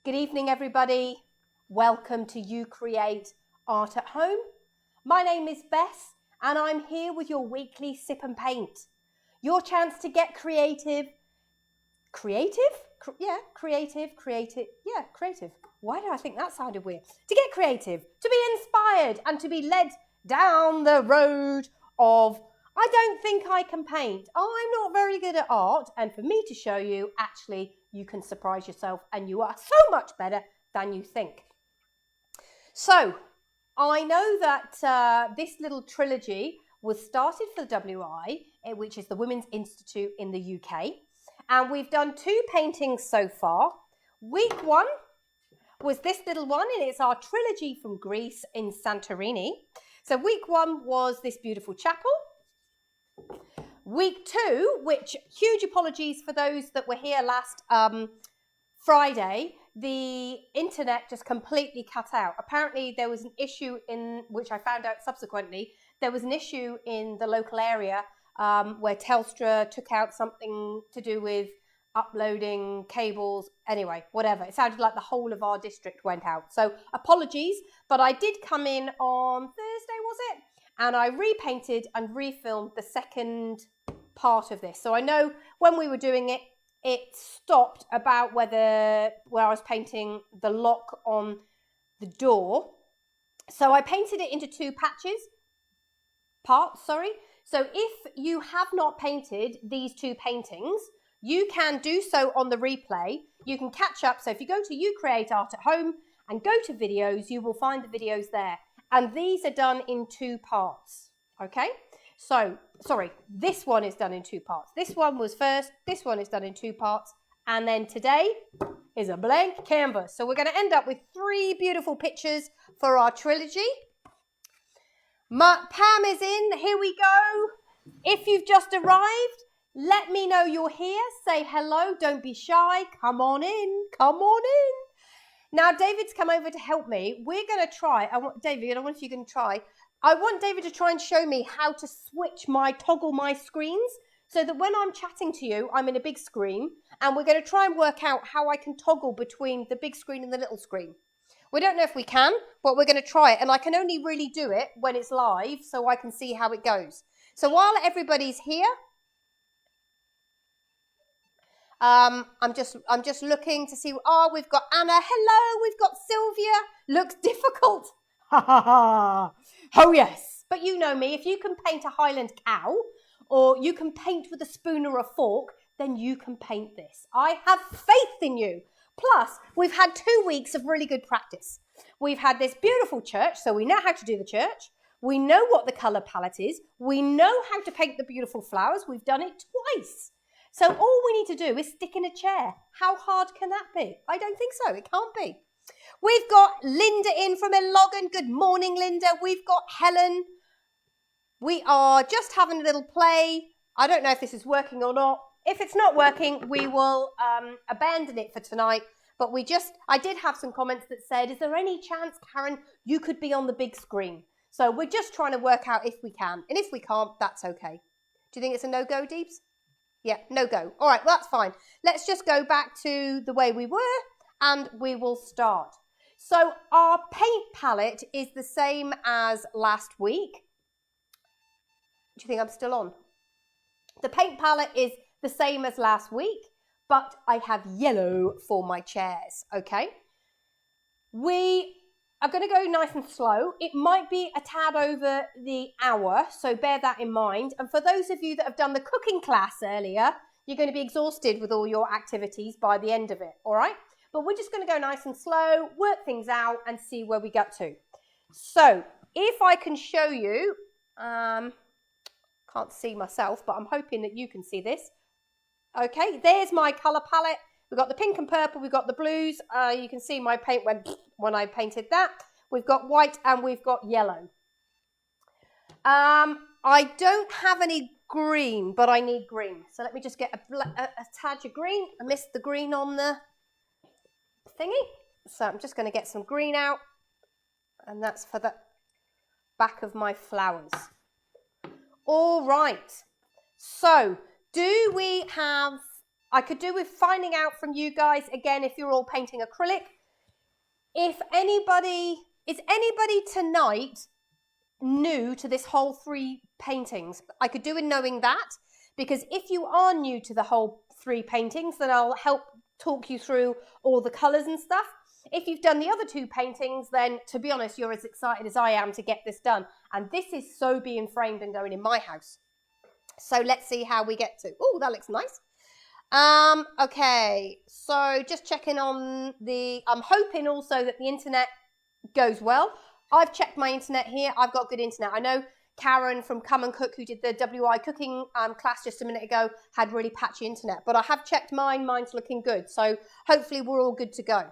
Good evening, everybody. Welcome to You Create Art at Home. My name is Bess, and I'm here with your weekly sip and paint. Your chance to get creative. Creative. Why do I think that sounded weird? To get creative, to be inspired, and to be led down the road of, I don't think I can paint. I'm not very good at art. And for me to show you, actually, you can surprise yourself and you are so much better than you think. So I know that this little trilogy was started for the WI, which is the Women's Institute in the UK. And we've done 2 paintings so far. Week 1 was this little one, and it's our trilogy from Greece in Santorini. So week 1 was this beautiful chapel. Week 2, which, huge apologies for those that were here last Friday, the internet just completely cut out. Apparently there was an issue which I found out subsequently, there was an issue in the local area where Telstra took out something to do with uploading cables. Anyway, whatever. It sounded like the whole of our district went out. So apologies, but I did come in on Thursday, was it? And I repainted and refilmed the second part of this. So I know when we were doing it, it stopped about where I was painting the lock on the door. So I painted it into 2 parts. So if you have not painted these 2 paintings, you can do so on the replay. You can catch up. So if you go to You Create Art at Home and go to videos, you will find the videos there. And these are done in 2 parts, okay? So, sorry, this one is done in 2 parts. This one was first, this one is done in 2 parts, and then today is a blank canvas. So we're going to end up with 3 beautiful pictures for our trilogy. Pam is in, here we go. If you've just arrived, let me know you're here. Say hello, don't be shy, come on in, come on in. Now, David's come over to help me. We're going to try. David, I wonder if you can try. I want David to try and show me how to toggle my screens so that when I'm chatting to you, I'm in a big screen. And we're going to try and work out how I can toggle between the big screen and the little screen. We don't know if we can, but we're going to try it. And I can only really do it when it's live so I can see how it goes. So while everybody's here, I'm just looking to see. Oh, we've got Anna. Hello, we've got Sylvia. Looks difficult. Ha ha ha. Oh yes. But you know me. If you can paint a Highland cow, or you can paint with a spoon or a fork, then you can paint this. I have faith in you. Plus, we've had 2 weeks of really good practice. We've had this beautiful church, so we know how to do the church. We know what the colour palette is. We know how to paint the beautiful flowers. We've done it twice. So all we need to do is stick in a chair. How hard can that be? I don't think so. It can't be. We've got Linda in from Eloggan. Good morning, Linda. We've got Helen. We are just having a little play. I don't know if this is working or not. If it's not working, we will abandon it for tonight. But I did have some comments that said, is there any chance, Karen, you could be on the big screen? So we're just trying to work out if we can. And if we can't, that's okay. Do you think it's a no-go, Deeps? Yeah, no go. All right, well, that's fine. Let's just go back to the way we were and we will start. So our paint palette is the same as last week. Do you think I'm still on? The paint palette is the same as last week, but I have yellow for my chairs, okay? We are going to go nice and slow. It might be a tad over the hour, so bear that in mind. And for those of you that have done the cooking class earlier, you're going to be exhausted with all your activities by the end of it, all right? But we're just going to go nice and slow, work things out, and see where we get to. So if I can show you, can't see myself, but I'm hoping that you can see this. Okay, there's my colour palette. We've got the pink and purple, we've got the blues. You can see my paint went when I painted that. We've got white and we've got yellow. I don't have any green, but I need green. So let me just get a touch of green. I missed the green on the thingy. So I'm just going to get some green out. And that's for the back of my flowers. All right. So do we have I could do with finding out from you guys, again, if you're all painting acrylic. Is anybody tonight new to this whole 3 paintings? I could do with knowing that, because if you are new to the whole 3 paintings, then I'll help talk you through all the colours and stuff. If you've done the other 2 paintings, then to be honest, you're as excited as I am to get this done. And this is so being framed and going in my house. So let's see how we get to. Oh, that looks nice. Okay, so just checking on I'm hoping also that the internet goes well. I've checked my internet here. I've got good internet. I know Karen from Come and Cook, who did the WI cooking class just a minute ago, had really patchy internet. But I have checked mine. Mine's looking good. So hopefully we're all good to go.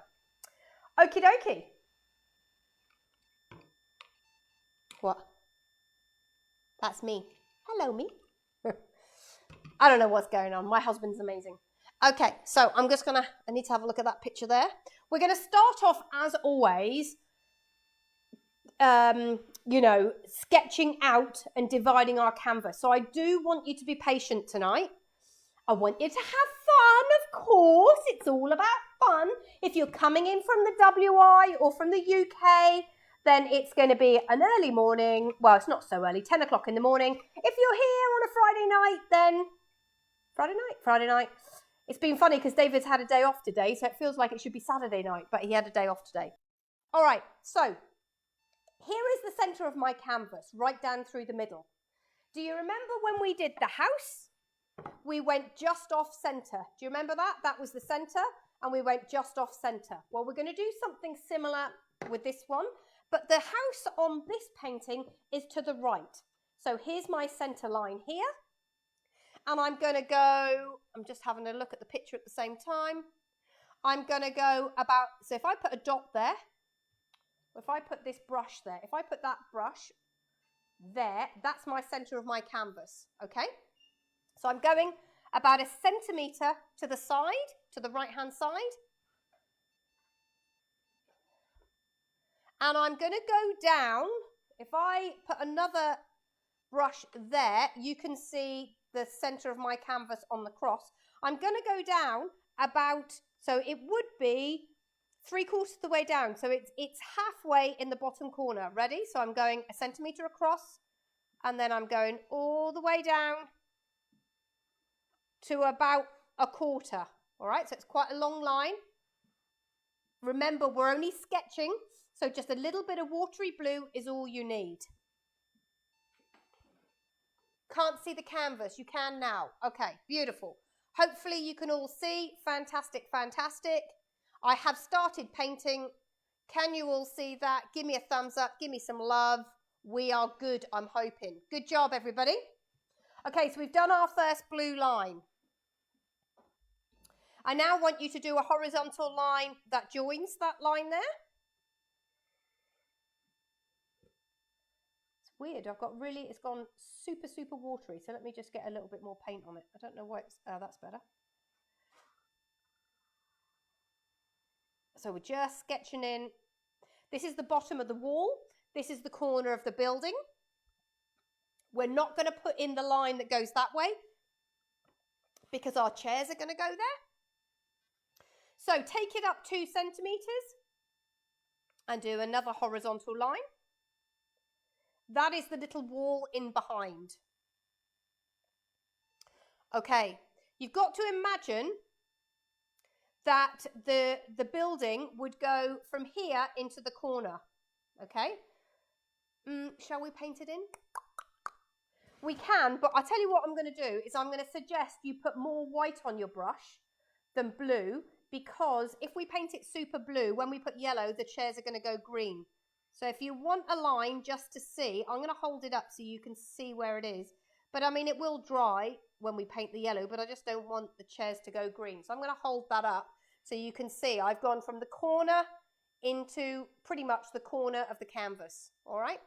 Okie dokie. What? That's me. Hello, me. I don't know what's going on. My husband's amazing. Okay, so I need to have a look at that picture there. We're going to start off, as always, sketching out and dividing our canvas. So I do want you to be patient tonight. I want you to have fun, of course. It's all about fun. If you're coming in from the WI or from the UK, then it's going to be an early morning. Well, it's not so early, 10 o'clock in the morning. If you're here on a Friday night, then Friday night. It's been funny because David's had a day off today, so it feels like it should be Saturday night, but he had a day off today. All right, so here is the center of my canvas, right down through the middle. Do you remember when we did the house? We went just off center. Do you remember that? That was the center, and we went just off center. Well, we're going to do something similar with this one, but the house on this painting is to the right. So here's my center line here. And I'm going to go, I'm just having a look at the picture at the same time. I'm going to go about, so if I put a dot there, if I put this brush there, if I put that brush there, that's my center of my canvas, okay? So I'm going about 1 centimetre to the side, to the right-hand side. And I'm going to go down, if I put another brush there, you can see the center of my canvas on the cross. I'm going to go down about, so it would be 3/4 of the way down. So it's halfway in the bottom corner. Ready? So I'm going 1 centimetre across, and then I'm going all the way down to about 1/4. All right, so it's quite a long line. Remember, we're only sketching, so just a little bit of watery blue is all you need. Can't see the canvas. You can now. Okay, beautiful. Hopefully you can all see. Fantastic, fantastic. I have started painting. Can you all see that? Give me a thumbs up. Give me some love. We are good, I'm hoping. Good job, everybody. Okay, so we've done our first blue line. I now want you to do a horizontal line that joins that line there. Weird, it's gone super, super watery. So let me just get a little bit more paint on it. I don't know why that's better. So we're just sketching in. This is the bottom of the wall. This is the corner of the building. We're not going to put in the line that goes that way because our chairs are going to go there. So take it up 2 centimetres and do another horizontal line. That is the little wall in behind. Okay, you've got to imagine that the building would go from here into the corner. Okay, shall we paint it in? We can, but I'll tell you what I'm going to do is I'm going to suggest you put more white on your brush than blue, because if we paint it super blue, when we put yellow, the chairs are going to go green. So if you want a line just to see, I'm going to hold it up so you can see where it is. But I mean, it will dry when we paint the yellow, but I just don't want the chairs to go green. So I'm going to hold that up so you can see I've gone from the corner into pretty much the corner of the canvas. All right.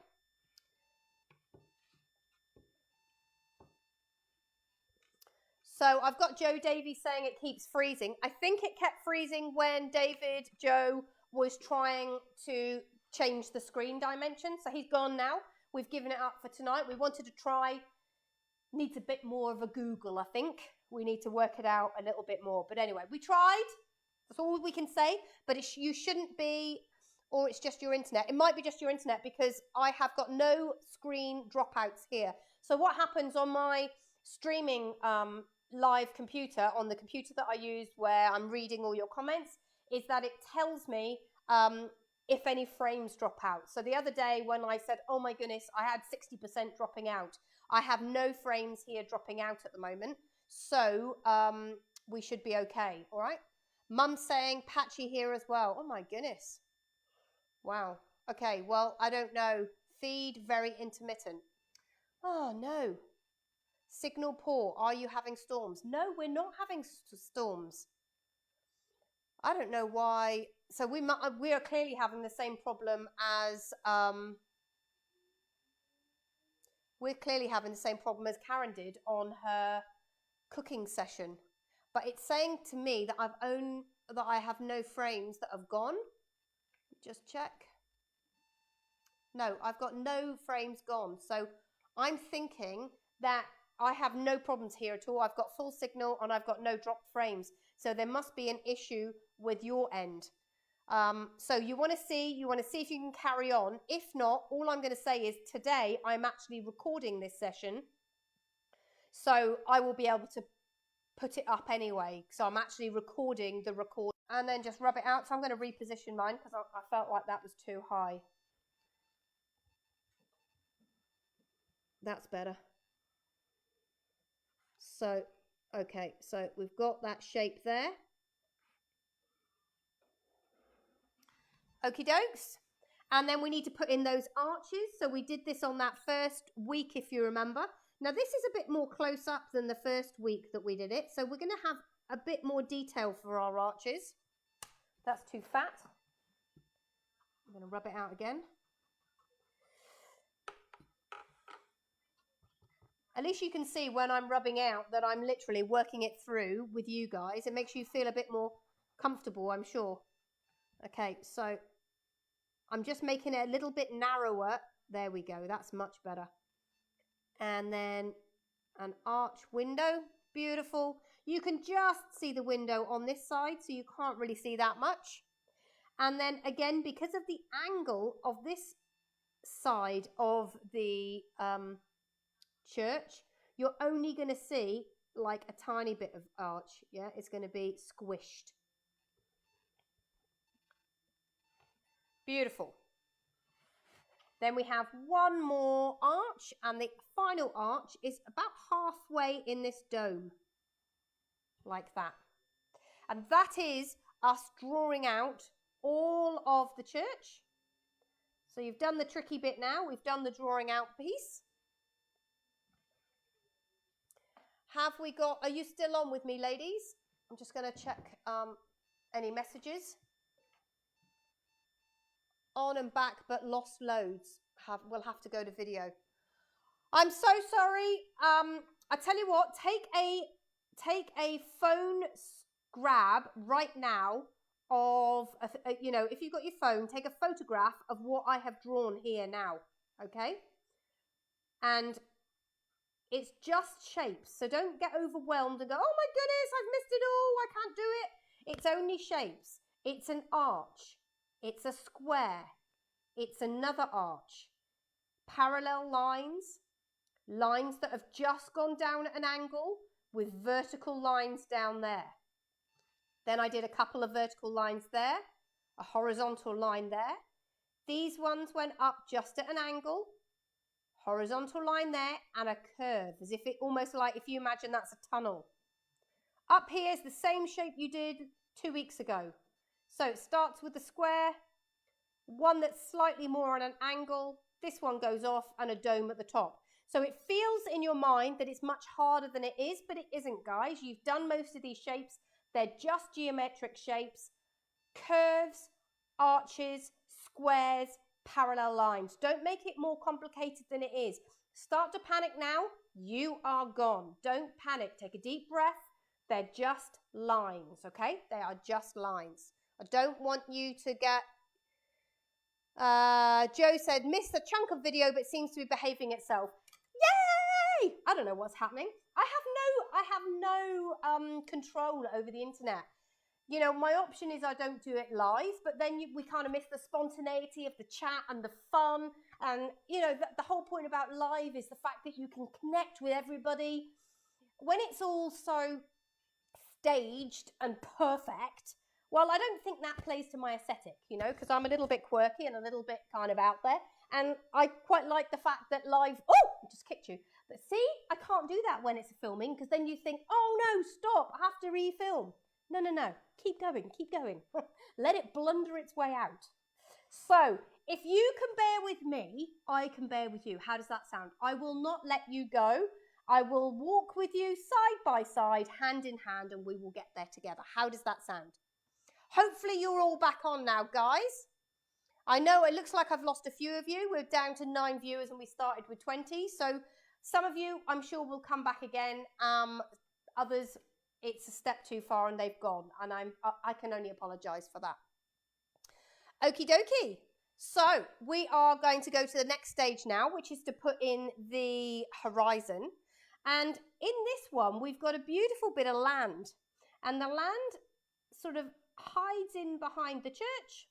So I've got Joe Davies saying it keeps freezing. I think it kept freezing when Joe was trying to change the screen dimension. So he's gone now. We've given it up for tonight. We wanted to try. Needs a bit more of a Google, I think. We need to work it out a little bit more. But anyway, we tried. That's all we can say. But you shouldn't be, or it's just your internet. It might be just your internet because I have got no screen dropouts here. So what happens on my streaming live computer, on the computer that I use where I'm reading all your comments, is that it tells me if any frames drop out. So the other day when I said, oh my goodness, I had 60% dropping out, I have no frames here dropping out at the moment. So we should be okay, all right? Mum's saying patchy here as well. Oh my goodness. Wow. Okay, well, I don't know. Feed very intermittent. Oh no. Signal poor. Are you having storms? No, we're not having storms. I don't know why. So we are clearly having the same problem as Karen did on her cooking session. But it's saying to me that I have no frames that have gone. Just check. No, I've got no frames gone. So I'm thinking that I have no problems here at all. I've got full signal and I've got no dropped frames. So there must be an issue with your end. So you want to see if you can carry on. If not, all I'm going to say is today I'm actually recording this session. So I will be able to put it up anyway. So I'm actually recording the record and then just rub it out. So I'm going to reposition mine because I felt like that was too high. That's better. So, okay, so we've got that shape there. Okie dokes. And then we need to put in those arches. So we did this on that first week, if you remember. Now this is a bit more close up than the first week that we did it. So we're going to have a bit more detail for our arches. That's too fat. I'm going to rub it out again. At least you can see when I'm rubbing out that I'm literally working it through with you guys. It makes you feel a bit more comfortable, I'm sure. Okay, so I'm just making it a little bit narrower. There we go, that's much better. And then an arch window, beautiful. You can just see the window on this side, so you can't really see that much. And then again, because of the angle of this side of the church, you're only going to see like a tiny bit of arch. Yeah, it's going to be squished. Beautiful. Then we have one more arch, and the final arch is about halfway in this dome, like that. And that is us drawing out all of the church. So you've done the tricky bit now. We've done the drawing out piece. Have we got, are you still on with me, ladies? I'm just going to check any messages. On and back, but lost loads. We'll have to go to video. I'm so sorry. I tell you what, take a phone grab right now of, you know, if you've got your phone, take a photograph of what I have drawn here now, okay? And it's just shapes, so don't get overwhelmed and go, oh my goodness, I've missed it all, I can't do it. It's only shapes. It's an arch. It's a square. It's another arch. Parallel lines, lines that have just gone down at an angle with vertical lines down there. Then I did a couple of vertical lines there, a horizontal line there. These ones went up just at an angle, horizontal line there, and a curve, as if it almost like if you imagine that's a tunnel. Up here is the same shape you did 2 weeks ago. So it starts with the square, one that's slightly more on an angle, this one goes off, and a dome at the top. So it feels in your mind that it's much harder than it is, but it isn't, guys. You've done most of these shapes. They're just geometric shapes, curves, arches, squares, parallel lines. Don't make it more complicated than it is. Start to panic now, you are gone. Don't panic. Take a deep breath. They're just lines, okay? They are just lines. I don't want you to get... Joe said, missed a chunk of video, but seems to be behaving itself. Yay! I don't know what's happening. I I have no control over the internet. You know, my option is I don't do it live, but then we kind of miss the spontaneity of the chat and the fun. And, you know, the whole point about live is the fact that you can connect with everybody. When it's all so staged and perfect, well, I don't think that plays to my aesthetic, you know, because I'm a little bit quirky and a little bit kind of out there. And I quite like the fact that live, oh, I just kicked you. But see, I can't do that when it's filming, because then you think, oh no, stop, I have to refilm. No, keep going. Let it blunder its way out. So if you can bear with me, I can bear with you. How does that sound? I will not let you go. I will walk with you side by side, hand in hand, and we will get there together. How does that sound? Hopefully you're all back on now, guys. I know it looks like I've lost a few of you. We're down to 9 viewers and we started with 20. So some of you, I'm sure, will come back again. Others, it's a step too far and they've gone. And I can only apologise for that. Okie dokie. So we are going to go to the next stage now, which is to put in the horizon. And in this one, we've got a beautiful bit of land. And the land sort of hides in behind the church.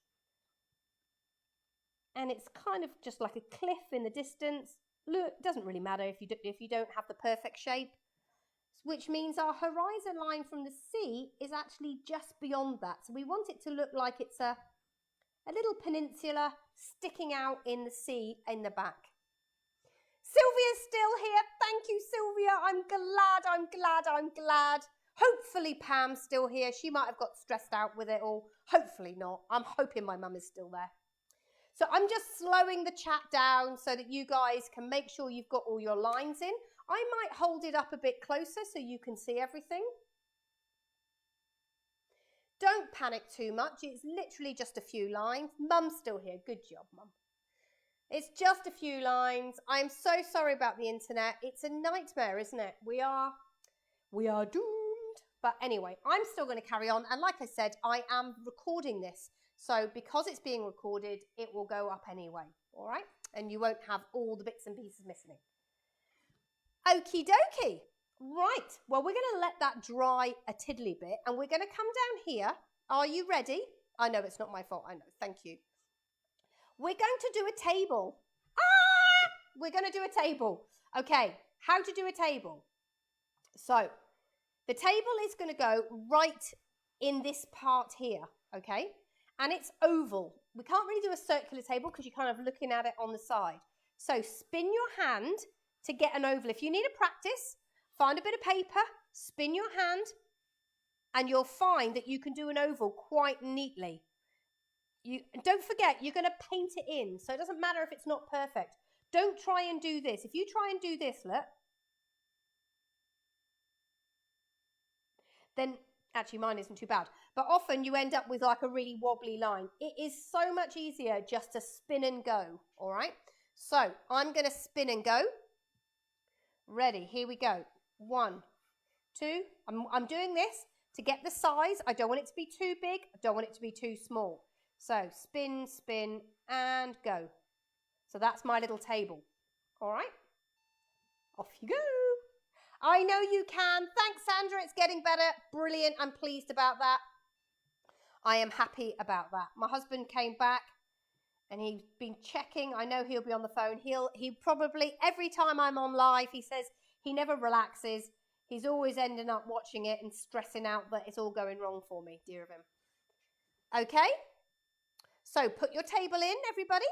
And it's kind of just like a cliff in the distance. Look, it doesn't really matter if you don't have the perfect shape, which means our horizon line from the sea is actually just beyond that. So we want it to look like it's a little peninsula sticking out in the sea in the back. Sylvia's still here. Thank you, Sylvia. I'm glad. Hopefully Pam's still here. She might have got stressed out with it all. Hopefully not. I'm hoping my mum is still there. So I'm just slowing the chat down so that you guys can make sure you've got all your lines in. I might hold it up a bit closer so you can see everything. Don't panic too much. It's literally just a few lines. Mum's still here. Good job, Mum. It's just a few lines. I'm so sorry about the internet. It's a nightmare, isn't it? We are doomed. But anyway, I'm still going to carry on. And like I said, I am recording this. So because it's being recorded, it will go up anyway. All right? And you won't have all the bits and pieces missing. Okie dokie. Right. Well, we're going to let that dry a tiddly bit. And we're going to come down here. Are you ready? I know it's not my fault. I know. Thank you. We're going to do a table. We're going to do a table. Okay. How to do a table. So the table is going to go right in this part here. Okay. And it's oval. We can't really do a circular table because you're kind of looking at it on the side. So spin your hand to get an oval. If you need a practice, find a bit of paper, spin your hand, and you'll find that you can do an oval quite neatly. Don't forget, you're going to paint it in. So it doesn't matter if it's not perfect. Don't try and do this. If you try and do this, look, then actually mine isn't too bad. But often you end up with like a really wobbly line. It is so much easier just to spin and go, all right? So I'm going to spin and go. Ready, here we go. 1, 2, I'm doing this to get the size. I don't want it to be too big. I don't want it to be too small. So spin, spin, and go. So that's my little table. All right? Off you go. I know you can. Thanks, Sandra. It's getting better. Brilliant. I'm pleased about that. I am happy about that. My husband came back and he's been checking. I know he'll be on the phone. He probably, every time I'm on live, he says he never relaxes. He's always ending up watching it and stressing out that it's all going wrong for me, dear of him. Okay? So put your table in, everybody.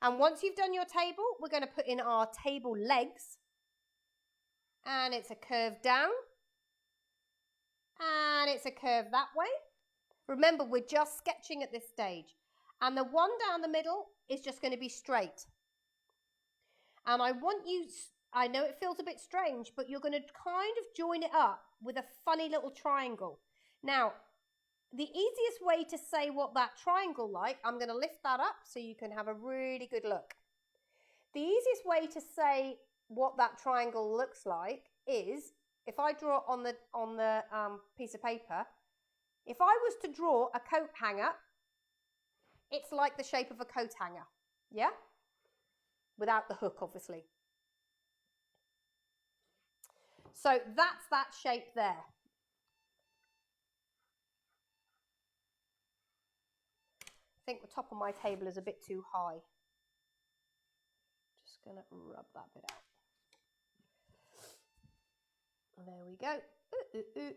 And once you've done your table, we're going to put in our table legs. And it's a curve down. And it's a curve that way. Remember, we're just sketching at this stage. And the one down the middle is just going to be straight. And I want you, I know it feels a bit strange, but you're going to kind of join it up with a funny little triangle. Now, the easiest way to say what that triangle like, I'm going to lift that up so you can have a really good look. The easiest way to say what that triangle looks like is, if I draw on the piece of paper, if I was to draw a coat hanger, it's like the shape of a coat hanger, yeah? Without the hook, obviously. So that's that shape there. I think the top of my table is a bit too high. Just going to rub that bit out. There we go. Ooh, ooh, ooh.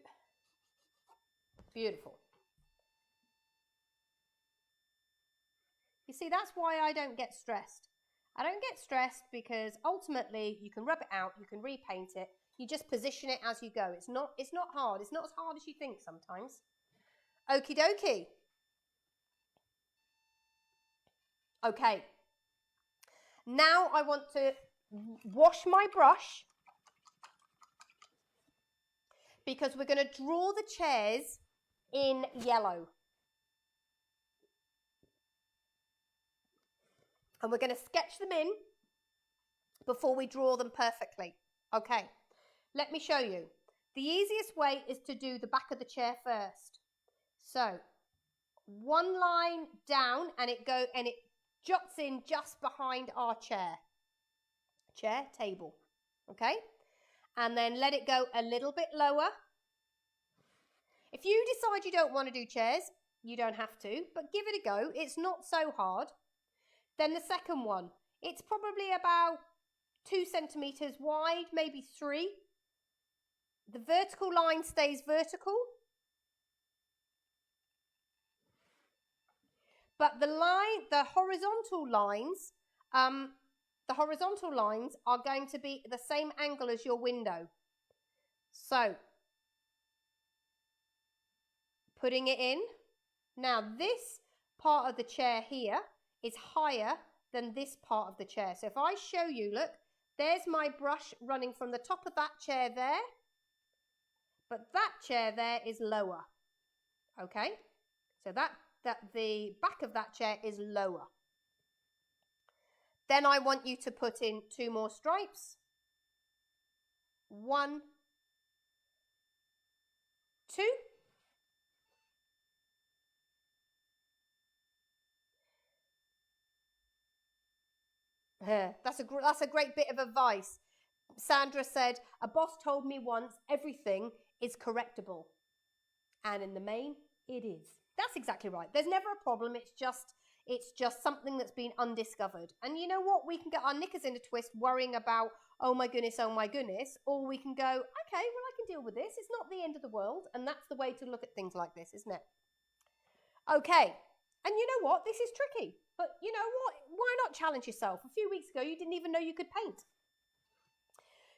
Beautiful. You see, that's why I don't get stressed. I don't get stressed because ultimately you can rub it out, you can repaint it, you just position it as you go. It's not hard. It's not as hard as you think sometimes. Okie dokie. Okay. Now I want to wash my brush because we're going to draw the chairs in yellow. And we're going to sketch them in before we draw them perfectly. Okay, let me show you. The easiest way is to do the back of the chair first. So, one line down and it jots in just behind our table. Okay? And then let it go a little bit lower. If you decide you don't want to do chairs, you don't have to, but give it a go. It's not so hard. Then the second one, it's probably about 2 centimeters wide, maybe 3. The vertical line stays vertical. But the horizontal lines are going to be the same angle as your window. So, putting it in. Now, this part of the chair here is higher than this part of the chair. So if I show you, look, there's my brush running from the top of that chair there, but that chair there is lower. Okay? So that the back of that chair is lower. Then I want you to put in 2 more stripes. 1, 2. That's a great bit of advice. Sandra said, a boss told me once, everything is correctable. And in the main, it is. That's exactly right. There's never a problem. It's just something that's been undiscovered. And you know what? We can get our knickers in a twist worrying about, oh my goodness, or we can go, okay, well, I can deal with this. It's not the end of the world. And that's the way to look at things like this, isn't it? Okay. And you know what? This is tricky. But you know what? Why not challenge yourself? A few weeks ago, you didn't even know you could paint.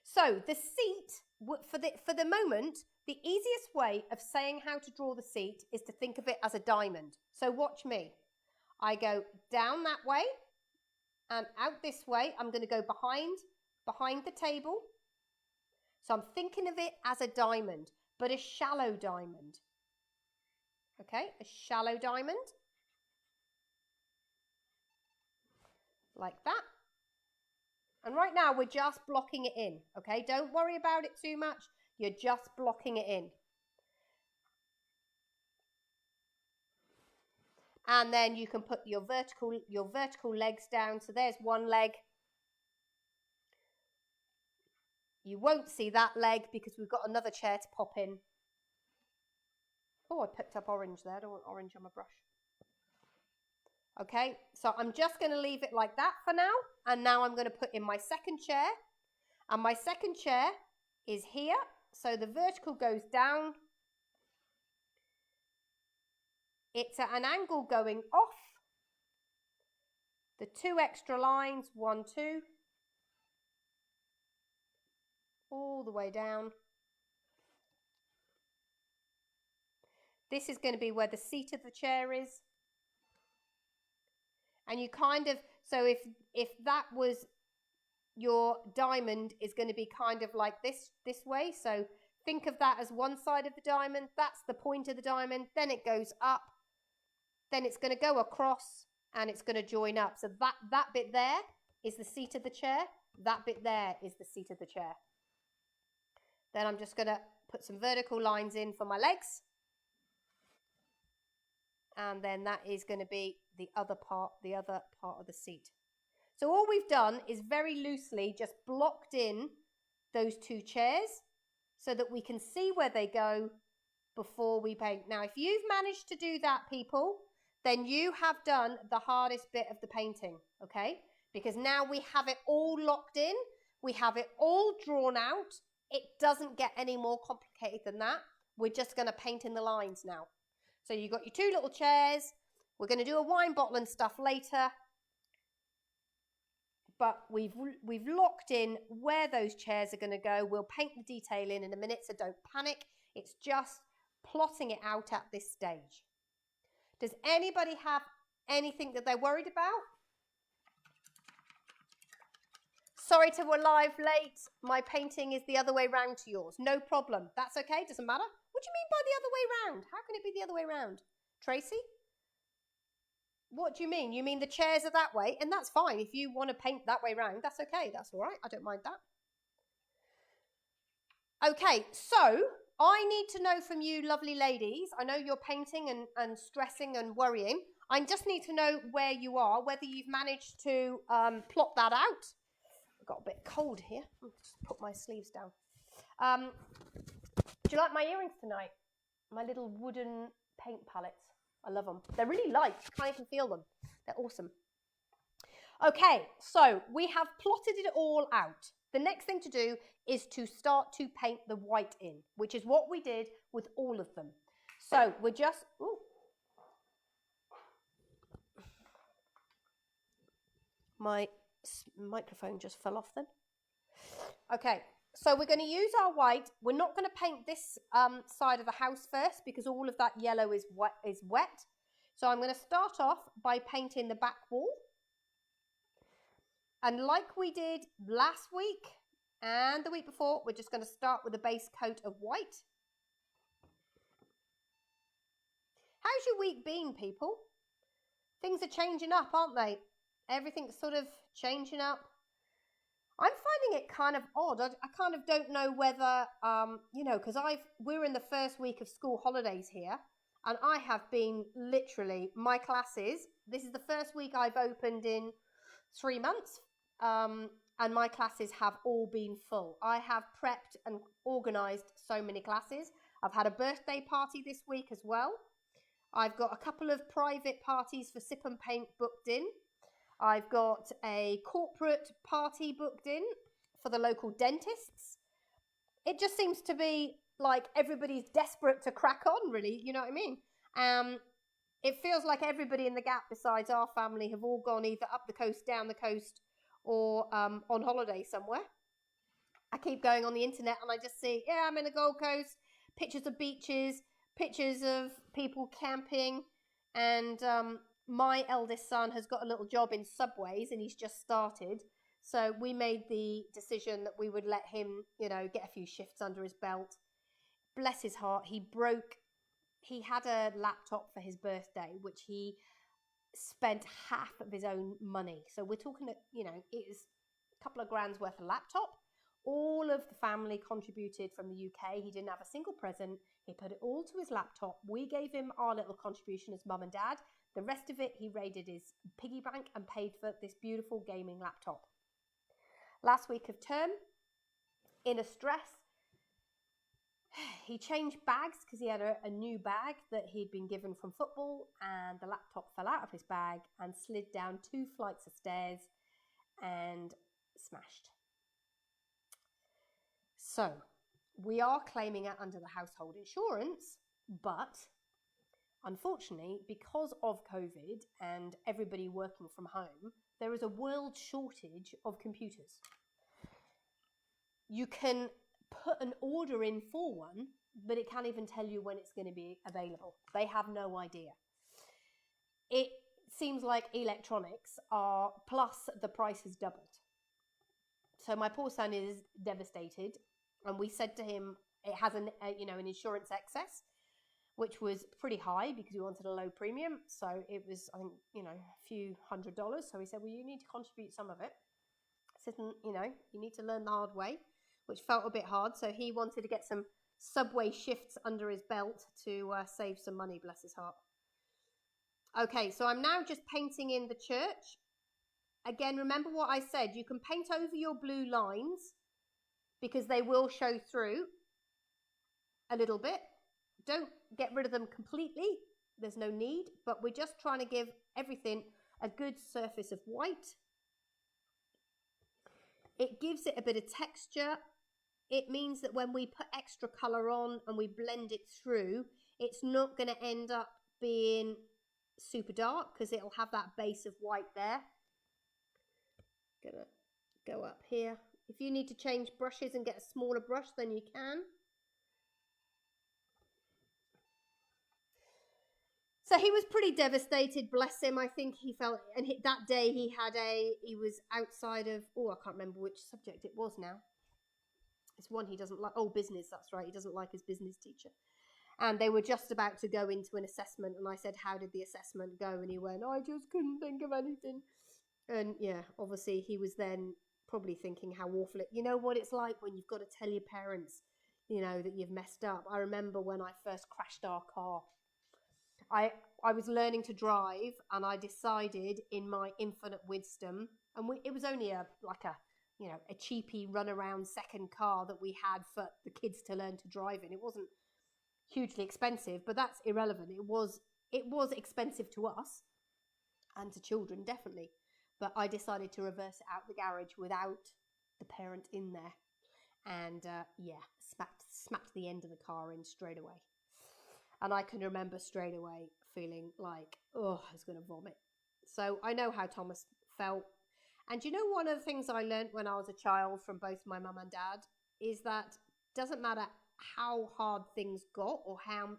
So the seat, for the moment, the easiest way of saying how to draw the seat is to think of it as a diamond. So watch me. I go down that way and out this way. I'm going to go behind the table. So I'm thinking of it as a diamond, but a shallow diamond. Okay, a shallow diamond. Like that. And right now we're just blocking it in, okay? Don't worry about it too much. You're just blocking it in. And then you can put your vertical legs down. So there's one leg. You won't see that leg because we've got another chair to pop in. Oh, I picked up orange there. I don't want orange on my brush. Okay, so I'm just going to leave it like that for now. And now I'm going to put in my second chair. And my second chair is here. So the vertical goes down. It's at an angle going off. The 2 extra lines, 1, 2. All the way down. This is going to be where the seat of the chair is. And you kind of, so if that was your diamond is going to be kind of like this way. So think of that as one side of the diamond. That's the point of the diamond. Then it goes up. Then it's going to go across and it's going to join up. So that bit there is the seat of the chair. That bit there is the seat of the chair. Then I'm just going to put some vertical lines in for my legs. And then that is going to be the other part of the seat. So all we've done is very loosely just blocked in those 2 chairs. so that we can see where they go before we paint. Now, if you've managed to do that, people, then you have done the hardest bit of the painting, okay? Because now we have it all locked in. We have it all drawn out. It doesn't get any more complicated than that. We're just going to paint in the lines now. So you've got your two little chairs. We're going to do a wine bottle and stuff later. But we've locked in where those chairs are going to go. We'll paint the detail in a minute, so don't panic. It's just plotting it out at this stage. Does anybody have anything that they're worried about? Sorry to arrive late. My painting is the other way round to yours. No problem. That's okay. Doesn't matter. What do you mean by the other way round? How can it be the other way round? Tracy? What do you mean? You mean the chairs are that way? And that's fine. If you want to paint that way round, that's okay. That's all right. I don't mind that. Okay, so I need to know from you lovely ladies. I know you're painting and stressing and worrying. I just need to know where you are, whether you've managed to plot that out. I've got a bit cold here. I'll just put my sleeves down. Do you like my earrings tonight? My little wooden paint palettes. I love them. They're really light. You can't even feel them. They're awesome. Okay, so we have plotted it all out. The next thing to do is to start to paint the white in, which is what we did with all of them. So we're just... Ooh. My microphone just fell off then. Okay, so we're going to use our white. We're not going to paint this side of the house first because all of that yellow is wet. So I'm going to start off by painting the back wall. And like we did last week and the week before, we're just going to start with a base coat of white. How's your week been, people? Things are changing up, aren't they? Everything's sort of changing up. I'm finding it kind of odd. I kind of don't know whether, you know, because we're in the first week of school holidays here, and I have been literally, my classes, this is the first week I've opened in 3 months, and my classes have all been full. I have prepped and organised so many classes. I've had a birthday party this week as well. I've got a couple of private parties for Sip and Paint booked in. I've got a corporate party booked in for the local dentists. It just seems to be like everybody's desperate to crack on, really. You know what I mean? It feels like everybody in the Gap besides our family have all gone either up the coast, down the coast, or on holiday somewhere. I keep going on the internet and I just see, yeah, I'm in the Gold Coast, pictures of beaches, pictures of people camping, and my eldest son has got a little job in Subways and he's just started. So we made the decision that we would let him, you know, get a few shifts under his belt. Bless his heart, he had a laptop for his birthday, which he spent half of his own money. So we're talking, you know, it was a couple of grand's worth of laptop. All of the family contributed from the UK. He didn't have a single present. He put it all to his laptop. We gave him our little contribution as mum and dad. The rest of it, he raided his piggy bank and paid for this beautiful gaming laptop. Last week of term, in a stress, he changed bags because he had a new bag that he'd been given from football, and the laptop fell out of his bag and slid down 2 flights of stairs and smashed. So we are claiming it under the household insurance, but unfortunately, because of COVID and everybody working from home, there is a world shortage of computers. You can put an order in for one, but it can't even tell you when it's going to be available. They have no idea. It seems like electronics are, plus the price has doubled. So my poor son is devastated, and we said to him, it has an insurance excess, which was pretty high because we wanted a low premium. So it was, I think, you know, a few $100. So he said, well, you need to contribute some of it. I said, you know, you need to learn the hard way, which felt a bit hard. So he wanted to get some Subway shifts under his belt to save some money, bless his heart. Okay, so I'm now just painting in the church. Again, remember what I said. You can paint over your blue lines because they will show through. a little bit. Don't get rid of them completely. There's no need, but we're just trying to give everything a good surface of white. It gives it a bit of texture. It means that when we put extra colour on and we blend it through, it's not going to end up being super dark because it'll have that base of white there. Gonna go up here. If you need to change brushes and get a smaller brush, then you can. So he was pretty devastated, bless him. I think he felt, and that day he was outside of, I can't remember which subject it was now. It's one he doesn't like. Oh, business, that's right. He doesn't like his business teacher. And they were just about to go into an assessment. And I said, how did the assessment go? And he went, I just couldn't think of anything. And yeah, obviously he was then probably thinking how awful it, you know what it's like when you've got to tell your parents, that you've messed up. I remember when I first crashed our car. I was learning to drive, and I decided in my infinite wisdom, and it was only a cheapy runaround second car that we had for the kids to learn to drive in. It wasn't hugely expensive, but that's irrelevant. It was expensive to us and to children, definitely. But I decided to reverse it out the garage without the parent in there, and smacked the end of the car in straight away. And I can remember straight away feeling like, I was going to vomit. So I know how Thomas felt. And one of the things I learned when I was a child from both my mum and dad is that doesn't matter how hard things got or how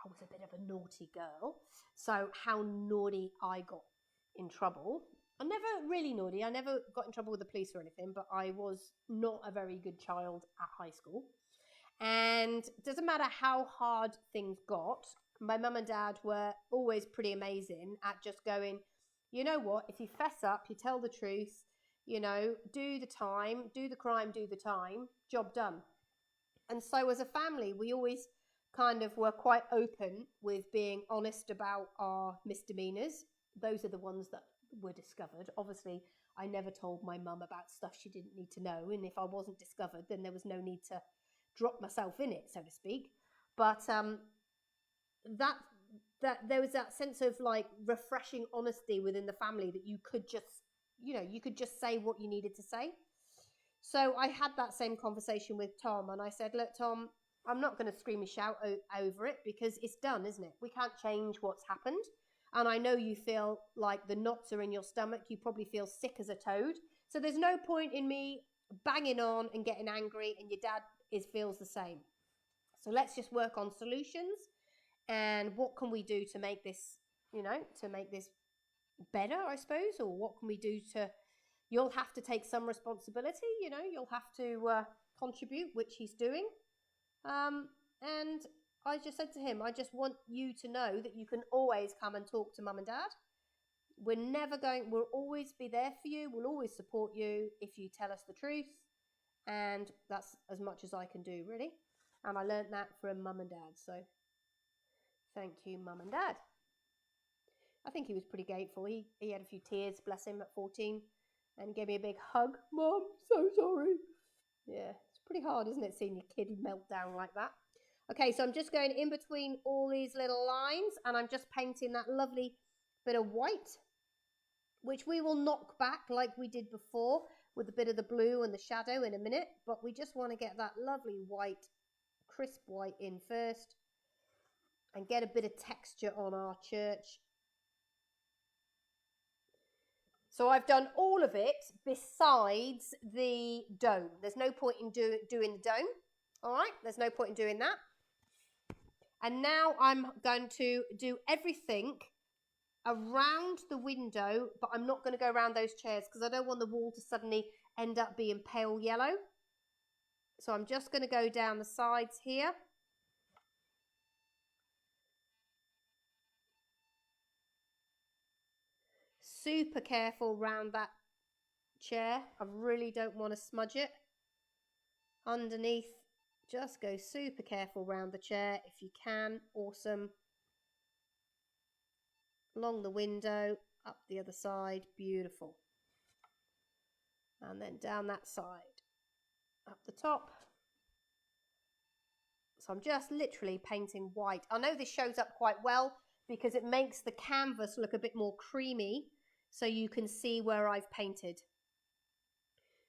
I was a bit of a naughty girl. So how naughty I got in trouble. I'm never really naughty. I never got in trouble with the police or anything, but I was not a very good child at high school. And it doesn't matter how hard things got, my mum and dad were always pretty amazing at just going, you know what, if you fess up, you tell the truth, do the time, do the crime, do the time, job done. And so as a family, we always kind of were quite open with being honest about our misdemeanors. Those are the ones that were discovered. Obviously, I never told my mum about stuff she didn't need to know. And if I wasn't discovered, then there was no need to drop myself in it, so to speak. But that there was that sense of like refreshing honesty within the family that you could just say what you needed to say. So I had that same conversation with Tom, and I said, look, Tom, I'm not going to scream and shout over it because it's done, isn't it? We can't change what's happened. And I know you feel like the knots are in your stomach. You probably feel sick as a toad. So there's no point in me banging on and getting angry, and your dad feels the same. So let's just work on solutions and what can we do to make this, better, I suppose, or what can we do you'll have to take some responsibility, you'll have to contribute, which he's doing. And I just said to him, I just want you to know that you can always come and talk to mum and dad. We'll always be there for you. We'll always support you if you tell us the truth. And that's as much as I can do, really. And I learned that from mum and dad. So thank you, mum and dad. I think he was pretty grateful. He had a few tears, bless him, at 14. And gave me a big hug. Mum, so sorry. Yeah, it's pretty hard, isn't it, seeing your kid melt down like that? Okay, so I'm just going in between all these little lines. And I'm just painting that lovely bit of white, which we will knock back like we did before with a bit of the blue and the shadow in a minute. But we just want to get that lovely white, crisp white in first and get a bit of texture on our church. So I've done all of it besides the dome. There's no point in doing the dome. All right, there's no point in doing that. And now I'm going to do everything around the window, but I'm not going to go around those chairs because I don't want the wall to suddenly end up being pale yellow. So I'm just going to go down the sides here. Super careful around that chair. I really don't want to smudge it. Underneath, just go super careful around the chair if you can. Awesome. Along the window, up the other side, beautiful. And then down that side, up the top. So I'm just literally painting white. I know this shows up quite well because it makes the canvas look a bit more creamy so you can see where I've painted.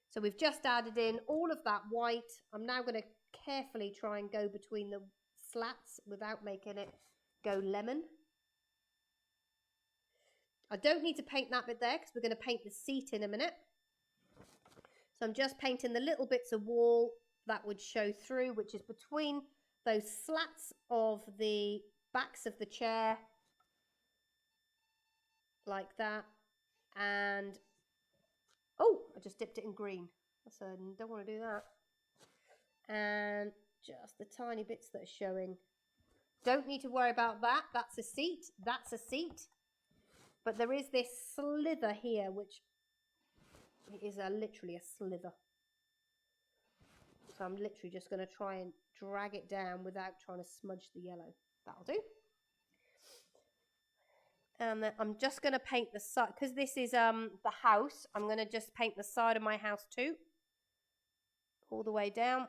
So we've just added in all of that white. I'm now going to carefully try and go between the slats without making it go lemon. I don't need to paint that bit there because we're going to paint the seat in a minute. So I'm just painting the little bits of wall that would show through, which is between those slats of the backs of the chair, like that. And, oh, I just dipped it in green. So I don't want to do that. And just the tiny bits that are showing. Don't need to worry about that. That's a seat. That's a seat. But there is this slither here, which is literally a slither. So I'm literally just going to try and drag it down without trying to smudge the yellow. That'll do. And then I'm just going to paint the side, because this is the house, I'm going to just paint the side of my house too. All the way down.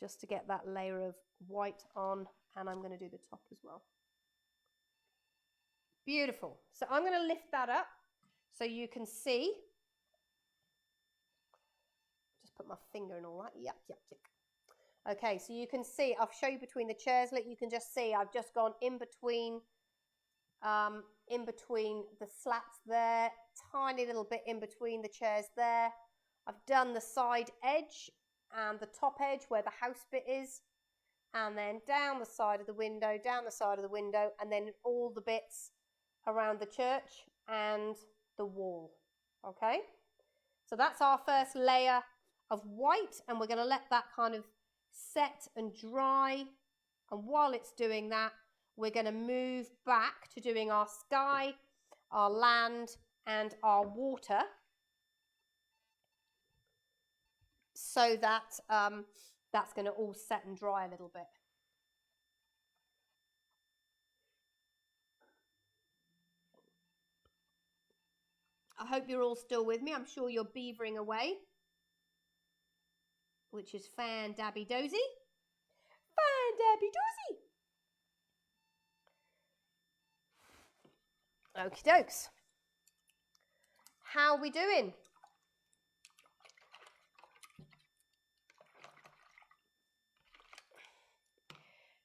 Just to get that layer of white on, and I'm going to do the top as well. Beautiful. So I'm going to lift that up so you can see. Just put my finger in all that. Yep. Okay, so you can see, I'll show you between the chairs. You can just see I've just gone in between the slats there, tiny little bit in between the chairs there. I've done the side edge and the top edge where the house bit is, and then down the side of the window, and then all the bits around the church and the wall. Okay, so that's our first layer of white, and we're going to let that kind of set and dry. And while it's doing that, we're going to move back to doing our sky, our land, and our water, so that that's going to all set and dry a little bit. I hope you're all still with me. I'm sure you're beavering away, which is fan-dabby-dozy. Fan-dabby-dozy. Okie dokes. How are we doing?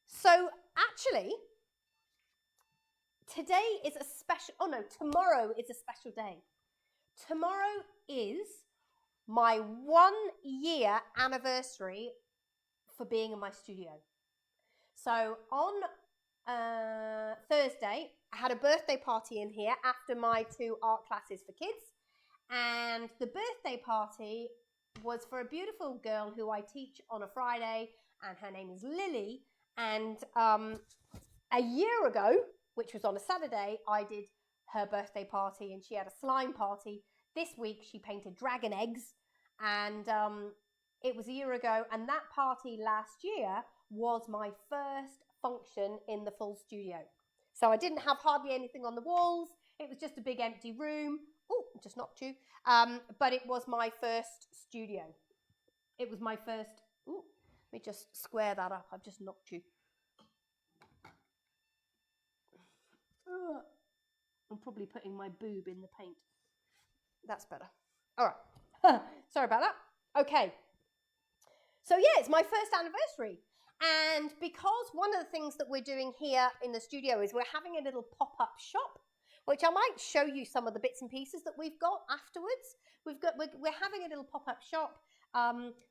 So actually, today is a special, tomorrow is a special day. Tomorrow is my 1 year anniversary for being in my studio. So on Thursday, I had a birthday party in here after my 2 art classes for kids. And the birthday party was for a beautiful girl who I teach on a Friday, and her name is Lily. And a year ago, which was on a Saturday, I did her birthday party, and she had a slime party. This week, she painted dragon eggs, and it was a year ago. And that party last year was my first function in the full studio. So I didn't have hardly anything on the walls. It was just a big empty room. Oh, just knocked you. But it was my first studio. It was my first. Ooh, let me just square that up. I've just knocked you. I'm probably putting my boob in the paint. That's better. All right. Sorry about that. Okay. So yeah, it's my first anniversary. And because one of the things that we're doing here in the studio is we're having a little pop-up shop, which I might show you some of the bits and pieces that we've got afterwards. We're having a little pop-up shop.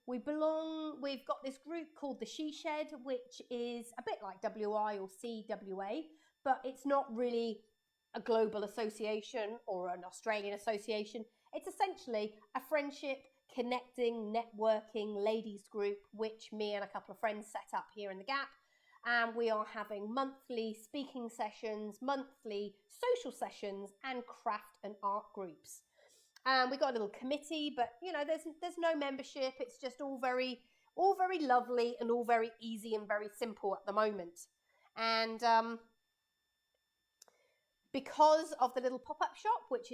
We've got this group called the She Shed, which is a bit like WI or CWA, but it's not really a global association or an Australian association. It's essentially a friendship, connecting, networking ladies group, which me and a couple of friends set up here in the Gap. And we are having monthly speaking sessions, monthly social sessions, and craft and art groups. And we got a little committee, but there's no membership. It's just all very lovely and all very easy and very simple at the moment. And because of the little pop-up shop, we've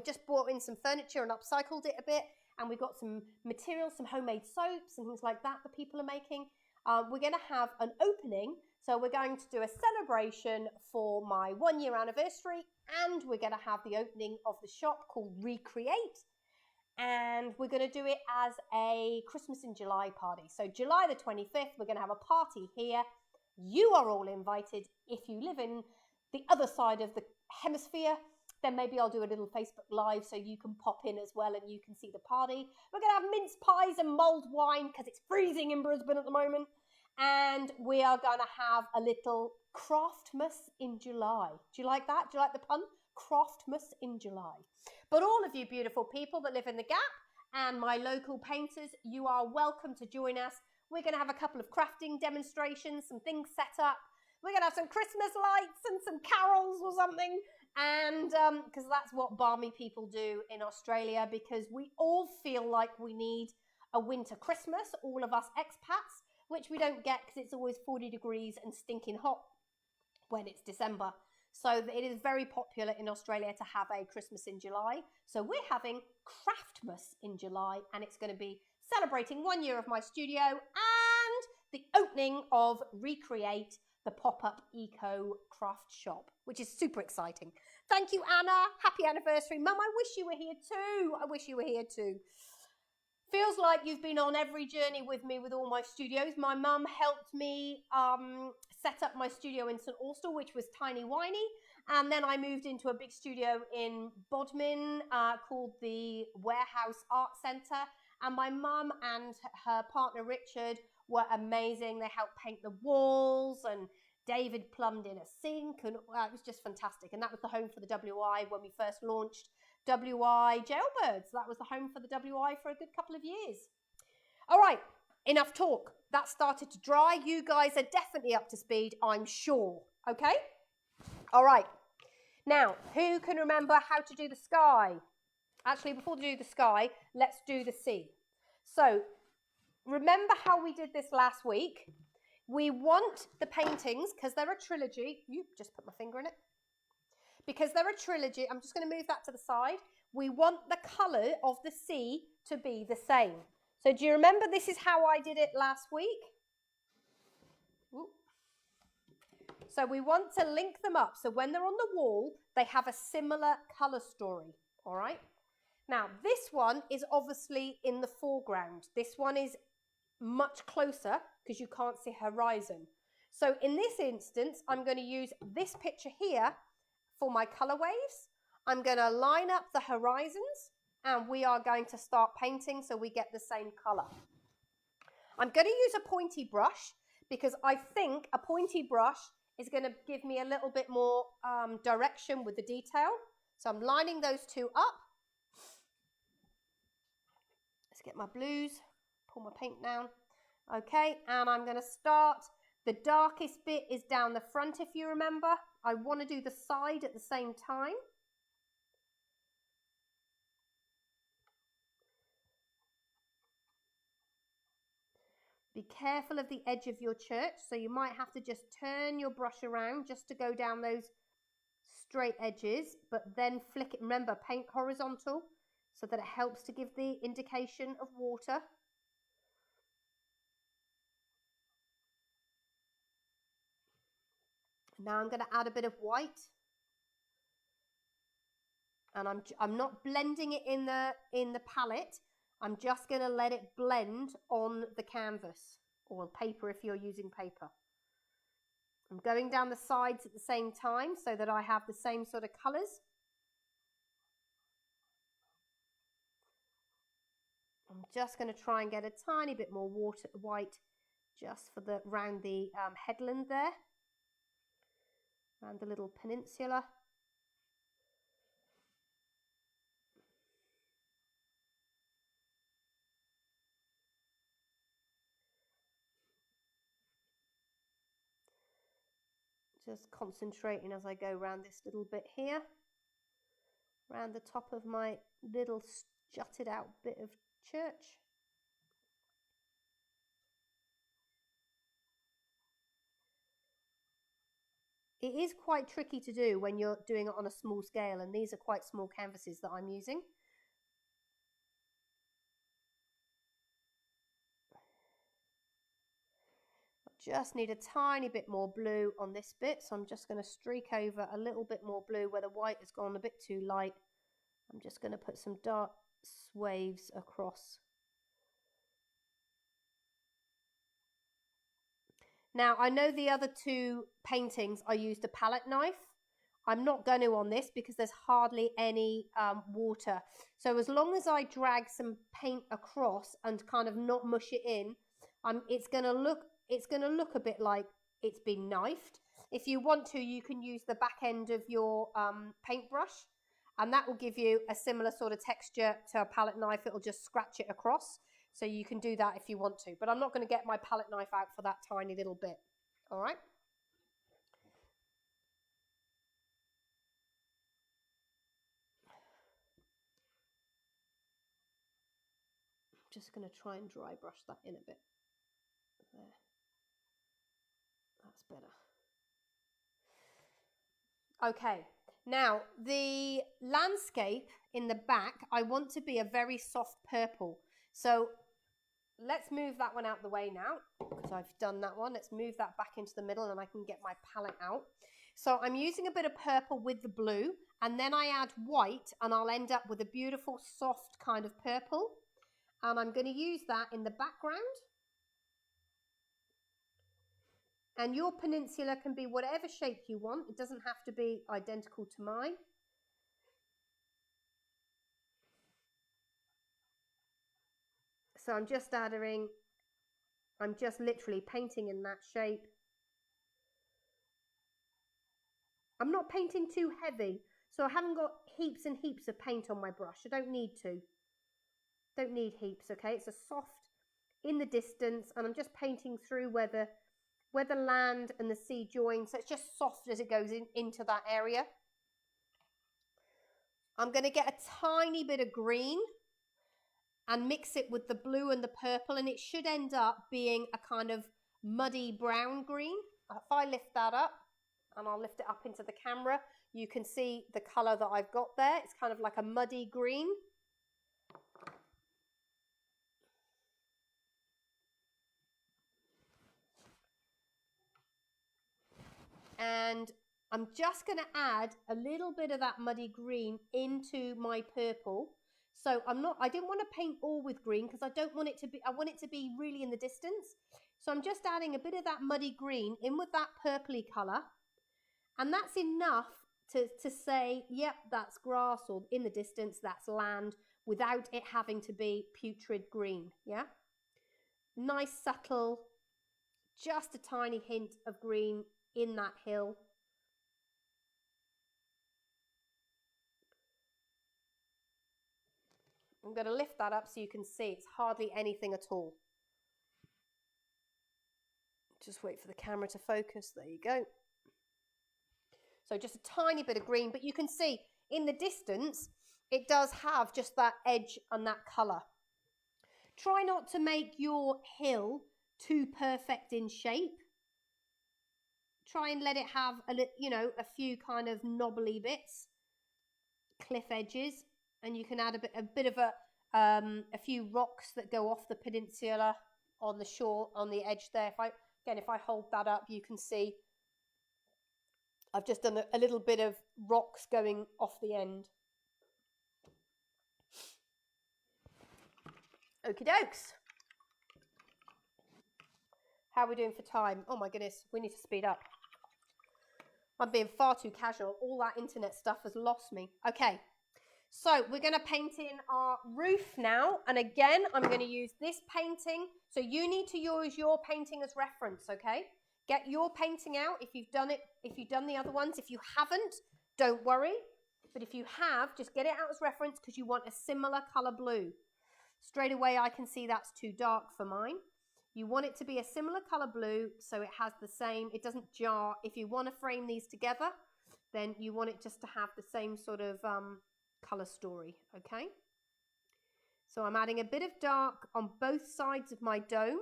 just brought in some furniture and upcycled it a bit, and we've got some materials, some homemade soaps and things like that that people are making. We're going to have an opening, so we're going to do a celebration for my 1 year anniversary, and we're going to have the opening of the shop called Recreate, and we're going to do it as a Christmas in July party. So July the 25th, we're going to have a party here. You are all invited. If you live in the other side of the hemisphere, then maybe I'll do a little Facebook Live so you can pop in as well and you can see the party. We're going to have mince pies and mulled wine because it's freezing in Brisbane at the moment. And we are going to have a little Craftmas in July. Do you like that? Do you like the pun? Craftmas in July. But all of you beautiful people that live in the Gap and my local painters, you are welcome to join us. We're going to have a couple of crafting demonstrations, some things set up. We're going to have some Christmas lights and some carols or something. And because that's what balmy people do in Australia, because we all feel like we need a winter Christmas, all of us expats, which we don't get because it's always 40 degrees and stinking hot when it's December. So it is very popular in Australia to have a Christmas in July. So we're having Craftmas in July, and it's going to be celebrating 1 year of my studio and the opening of Recreate, the pop-up eco craft shop, which is super exciting. Thank you, Anna. Happy anniversary. Mum, I wish you were here too. I wish you were here too. Feels like you've been on every journey with me with all my studios. My mum helped me set up my studio in St Austell, which was tiny whiny. And then I moved into a big studio in Bodmin called the Warehouse Art Centre. And my mum and her partner Richard were amazing. They helped paint the walls, and David plumbed in a sink, and it was just fantastic. And that was the home for the WI when we first launched WI Jailbirds. That was the home for the WI for a good couple of years. All right, enough talk. That started to dry. You guys are definitely up to speed, I'm sure. Okay? All right. Now, who can remember how to do the sky? Actually, before we do the sky, let's do the sea. So, remember how we did this last week? We want the paintings, because they're a trilogy. You just put my finger in it. Because they're a trilogy, I'm just going to move that to the side. We want the colour of the sea to be the same. So do you remember this is how I did it last week? Ooh. So we want to link them up. So when they're on the wall, they have a similar colour story. All right? Now, this one is obviously in the foreground. This one is much closer because you can't see horizon. So in this instance, I'm going to use this picture here for my colour waves. I'm going to line up the horizons and we are going to start painting so we get the same colour. I'm going to use a pointy brush because I think a pointy brush is going to give me a little bit more direction with the detail. So I'm lining those two up. Let's get my blues, pull my paint down. Okay, and I'm going to start. The darkest bit is down the front, if you remember. I want to do the side at the same time. Be careful of the edge of your church, so you might have to just turn your brush around just to go down those straight edges, but then flick it. Remember, paint horizontal so that it helps to give the indication of water. Now I'm going to add a bit of white. And I'm not blending it in the palette. I'm just going to let it blend on the canvas or paper if you're using paper. I'm going down the sides at the same time so that I have the same sort of colours. I'm just going to try and get a tiny bit more white just for around the headland there, around the little peninsula. Just concentrating as I go around this little bit here, around the top of my little jutted out bit of church. It is quite tricky to do when you're doing it on a small scale, and these are quite small canvases that I'm using. just need a tiny bit more blue on this bit, so I'm just going to streak over a little bit more blue where the white has gone a bit too light. I'm just going to put some dark waves across. Now, I know the other two paintings I used a palette knife. I'm not going to on this because there's hardly any water. So as long as I drag some paint across and kind of not mush it in, it's going to look a bit like it's been knifed. If you want to, you can use the back end of your paintbrush, and that will give you a similar sort of texture to a palette knife. It'll just scratch it across. So you can do that if you want to, but I'm not going to get my palette knife out for that tiny little bit. All right. I'm just going to try and dry brush that in a bit. There. That's better. Okay, now the landscape in the back, I want to be a very soft purple. So let's move that one out the way now because I've done that one. Let's move that back into the middle and I can get my palette out. So I'm using a bit of purple with the blue, and then I add white and I'll end up with a beautiful soft kind of purple. And I'm going to use that in the background. And your peninsula can be whatever shape you want. It doesn't have to be identical to mine. So I'm just literally painting in that shape. I'm not painting too heavy, so I haven't got heaps and heaps of paint on my brush. I don't need to. Don't need heaps, okay? It's a soft in the distance, and I'm just painting through where the land and the sea join, so it's just soft as it goes into that area. I'm going to get a tiny bit of green and mix it with the blue and the purple, and it should end up being a kind of muddy brown green. If I lift that up, and I'll lift it up into the camera, you can see the colour that I've got there. It's kind of like a muddy green. And I'm just going to add a little bit of that muddy green into my purple. So I didn't want to paint all with green because I want it to be really in the distance. So I'm just adding a bit of that muddy green in with that purpley colour. And that's enough to say, yep, that's grass, or in the distance, that's land, without it having to be putrid green, yeah? Nice, subtle, just a tiny hint of green in that hill. I'm going to lift that up so you can see it's hardly anything at all. Just wait for the camera to focus. There you go. So just a tiny bit of green, but you can see in the distance, it does have just that edge and that colour. Try not to make your hill too perfect in shape. Try and let it have a few kind of knobbly bits, cliff edges, and you can add a bit of a few rocks that go off the peninsula on the shore, on the edge there. If I hold that up, you can see I've just done a little bit of rocks going off the end. Okie dokes. How are we doing for time? Oh my goodness, we need to speed up. I'm being far too casual. All that internet stuff has lost me. Okay, so we're going to paint in our roof now. And again, I'm going to use this painting. So you need to use your painting as reference, okay? Get your painting out if you've done it, if you've done the other ones. If you haven't, don't worry. But if you have, just get it out as reference because you want a similar colour blue. Straight away, I can see that's too dark for mine. You want it to be a similar colour blue so it has the same, it doesn't jar. If you want to frame these together, then you want it just to have the same sort of colour story, okay? So I'm adding a bit of dark on both sides of my dome.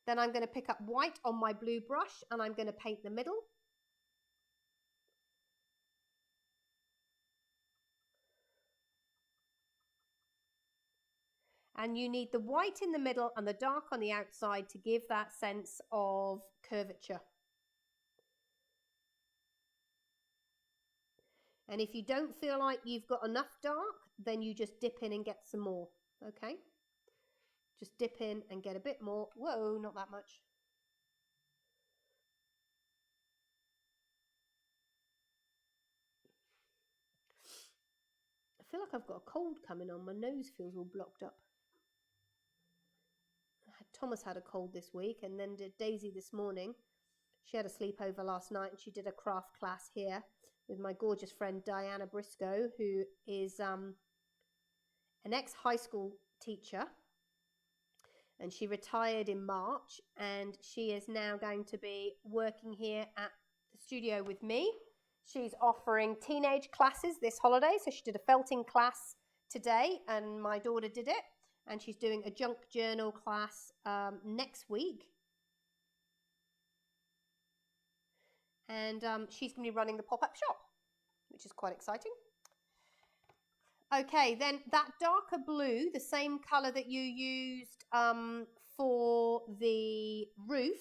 Then I'm going to pick up white on my blue brush and I'm going to paint the middle. And you need the white in the middle and the dark on the outside to give that sense of curvature. And if you don't feel like you've got enough dark, then you just dip in and get some more, okay? Just dip in and get a bit more. Whoa, not that much. I feel like I've got a cold coming on. My nose feels all blocked up. Thomas had a cold this week, and then did Daisy this morning. She had a sleepover last night, and she did a craft class here with my gorgeous friend Diana Briscoe, who is an ex-high school teacher, and she retired in March, and she is now going to be working here at the studio with me. She's offering teenage classes this holiday, so she did a felting class today, and my daughter did it, and she's doing a junk journal class next week. And she's going to be running the pop-up shop, which is quite exciting. Okay, then that darker blue, the same colour that you used for the roof,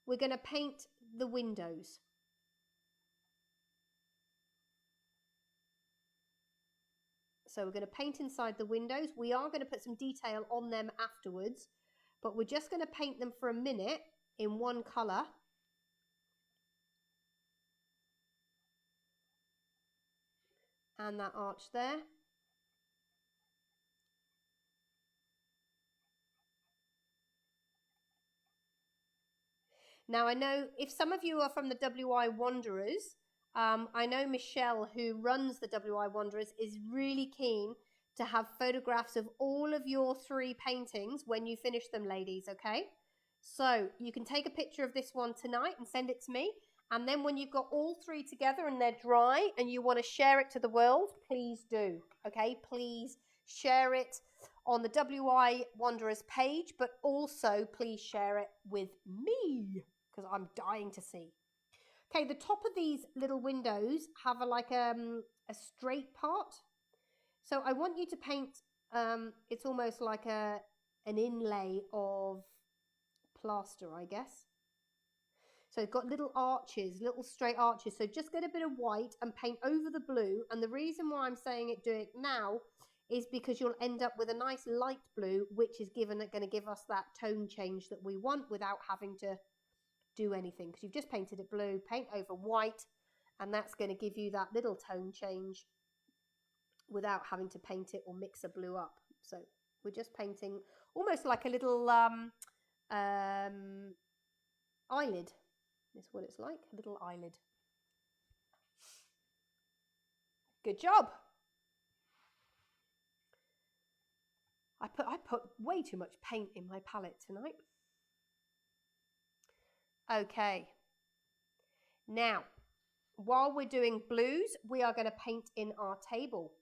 we're going to paint the windows. So we're going to paint inside the windows. We are going to put some detail on them afterwards, but we're just going to paint them for a minute in one colour. And that arch there. Now I know if some of you are from the WI Wanderers, I know Michelle, who runs the WI Wanderers, is really keen to have photographs of all of your 3 paintings when you finish them, ladies, okay? So you can take a picture of this one tonight and send it to me. And then when you've got all 3 together and they're dry and you want to share it to the world, please do, okay? Please share it on the WI Wanderers page, but also please share it with me, because I'm dying to see. Okay, the top of these little windows have a straight part. So I want you to paint, it's almost like an inlay of plaster, I guess. So it's got little arches, little straight arches. So just get a bit of white and paint over the blue. And the reason why I'm saying do it now is because you'll end up with a nice light blue, which is going to give us that tone change that we want without having to do anything. Because you've just painted it blue, paint over white, and that's going to give you that little tone change without having to paint it or mix a blue up. So we're just painting almost like a little eyelid. Is what it's like, a little eyelid. Good job. I put way too much paint in my palette tonight. Okay. Now, while we're doing blues, we are going to paint in our table.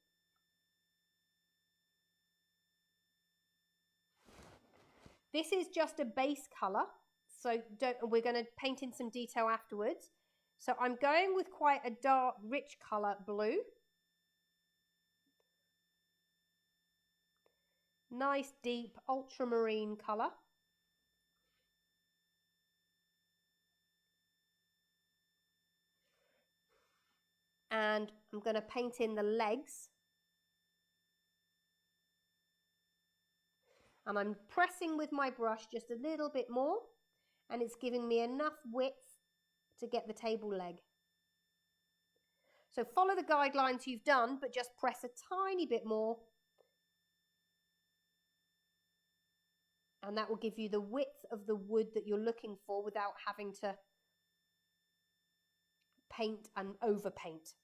This is just a base colour, so we're going to paint in some detail afterwards. So I'm going with quite a dark, rich colour blue. Nice, deep, ultramarine colour. And I'm going to paint in the legs. And I'm pressing with my brush just a little bit more, and it's giving me enough width to get the table leg. So follow the guidelines you've done, but just press a tiny bit more, and that will give you the width of the wood that you're looking for without having to paint and overpaint.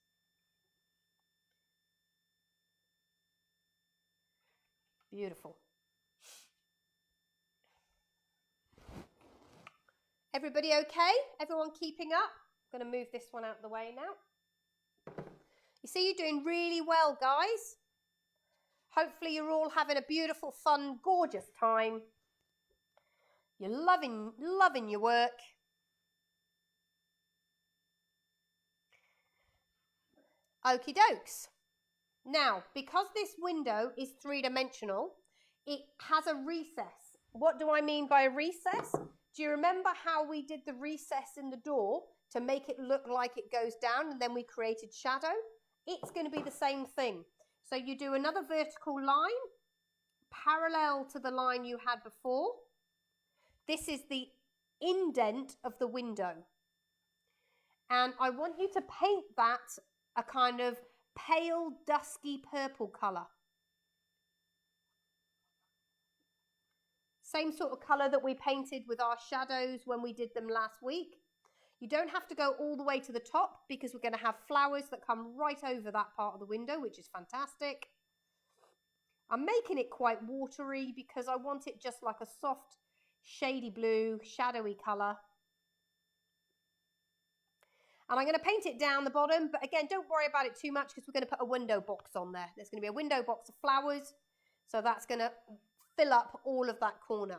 Beautiful. Everybody okay? Everyone keeping up? I'm going to move this one out of the way now. You see, you're doing really well, guys. Hopefully you're all having a beautiful, fun, gorgeous time. You're loving your work. Okie dokes. Now, because this window is 3-dimensional, it has a recess. What do I mean by a recess? Do you remember how we did the recess in the door to make it look like it goes down and then we created shadow? It's going to be the same thing. So you do another vertical line parallel to the line you had before. This is the indent of the window. And I want you to paint that a kind of pale, dusky purple colour. Same sort of colour that we painted with our shadows when we did them last week. You don't have to go all the way to the top because we're going to have flowers that come right over that part of the window, which is fantastic. I'm making it quite watery because I want it just like a soft, shady blue, shadowy colour. And I'm going to paint it down the bottom, but again, don't worry about it too much because we're going to put a window box on there. There's going to be a window box of flowers, so that's going to fill up all of that corner.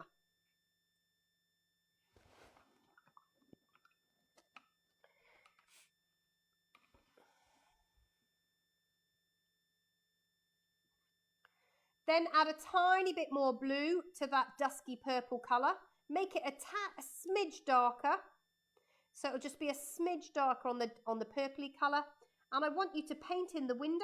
Then add a tiny bit more blue to that dusky purple colour. Make it a smidge darker. So it'll just be a smidge darker on the purpley colour. And I want you to paint in the window.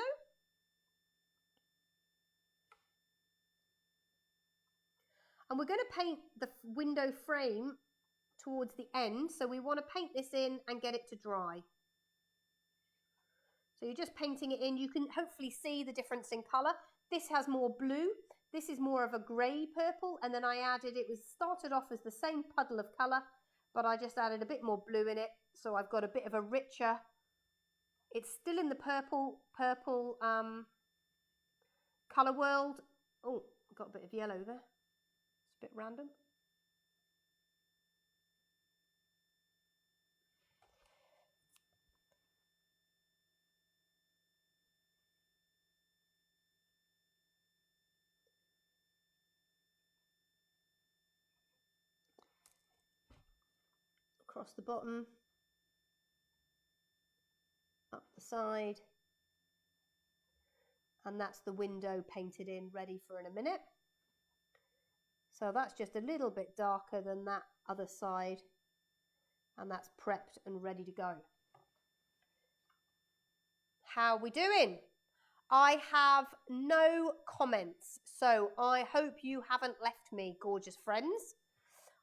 And we're going to paint the window frame towards the end. So we want to paint this in and get it to dry. So you're just painting it in. You can hopefully see the difference in colour. This has more blue. This is more of a grey purple. And then I added, it was started off as the same puddle of colour, but I just added a bit more blue in it. So I've got a bit of a richer, it's still in the purple colour world. Oh, got a bit of yellow there. It's a bit random. Across the bottom, up the side, and that's the window painted in, ready for in a minute. So that's just a little bit darker than that other side, and that's prepped and ready to go. How are we doing? I have no comments, so I hope you haven't left me, gorgeous friends.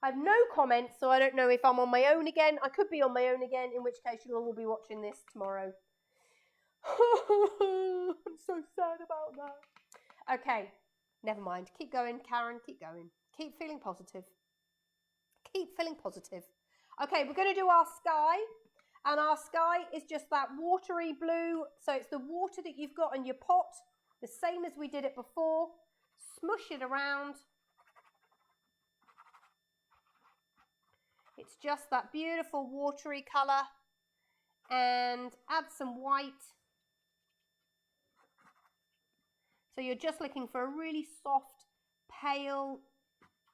I have no comments, so I don't know if I'm on my own again. I could be on my own again, in which case you'll all be watching this tomorrow. I'm so sad about that. Okay, never mind. Keep going, Karen. Keep going. Keep feeling positive. Keep feeling positive. Okay, we're going to do our sky. And our sky is just that watery blue. So it's the water that you've got in your pot, the same as we did it before. Smush it around. It's just that beautiful watery colour. And add some white. So you're just looking for a really soft, pale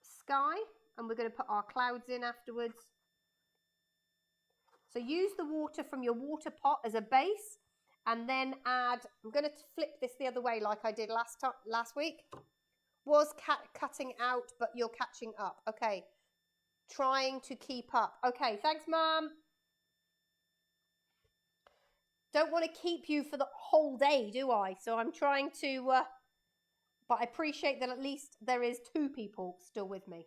sky. And we're going to put our clouds in afterwards. So use the water from your water pot as a base. And then add, I'm going to flip this the other way like I did last week. Was cutting out, but you're catching up. Okay. Trying to keep up. Okay, thanks, Mum. Don't want to keep you for the whole day, do I? So I'm trying to, but I appreciate that at least there is 2 people still with me.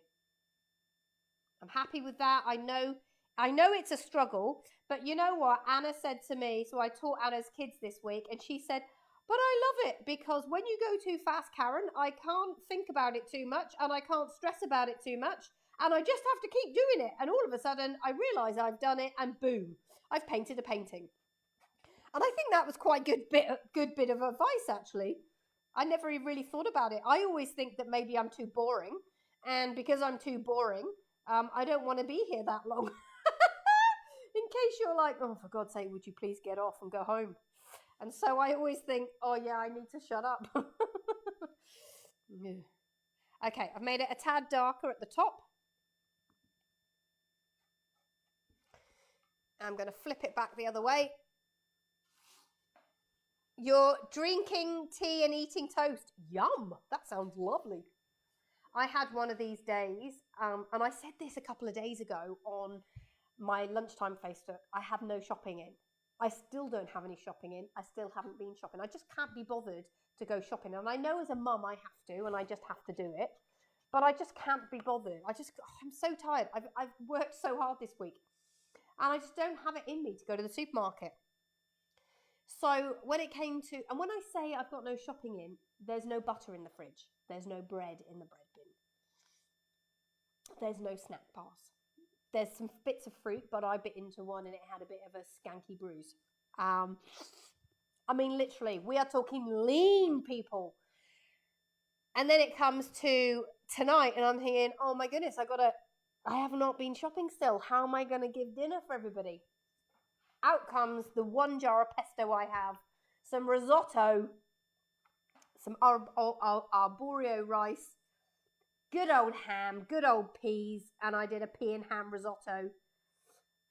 I'm happy with that. I know it's a struggle, but you know what? Anna said to me, so I taught Anna's kids this week, and she said, but I love it because when you go too fast, Karen, I can't think about it too much and I can't stress about it too much. And I just have to keep doing it. And all of a sudden, I realise I've done it and boom, I've painted a painting. And I think that was quite good bit of advice, actually. I never really thought about it. I always think that maybe I'm too boring. And because I'm too boring, I don't want to be here that long. In case you're like, oh, for God's sake, would you please get off and go home? And so I always think, oh, yeah, I need to shut up. Okay, I've made it a tad darker at the top. I'm going to flip it back the other way. You're drinking tea and eating toast. Yum! That sounds lovely. I had one of these days, and I said this a couple of days ago on my lunchtime Facebook. I have no shopping in. I still don't have any shopping in. I still haven't been shopping. I just can't be bothered to go shopping. And I know as a mum I have to, and I just have to do it. But I just can't be bothered. I'm so tired. I've worked so hard this week. And I just don't have it in me to go to the supermarket. So when it came to, and when I say I've got no shopping in, there's no butter in the fridge. There's no bread in the bread bin. There's no snack bars. There's some bits of fruit, but I bit into one and it had a bit of a skanky bruise. I mean, literally, we are talking lean, people. And then it comes to tonight and I'm thinking, oh my goodness, I have not been shopping still. How am I going to give dinner for everybody? Out comes the 1 jar of pesto I have, some risotto, some arborio rice, good old ham, good old peas, and I did a pea and ham risotto.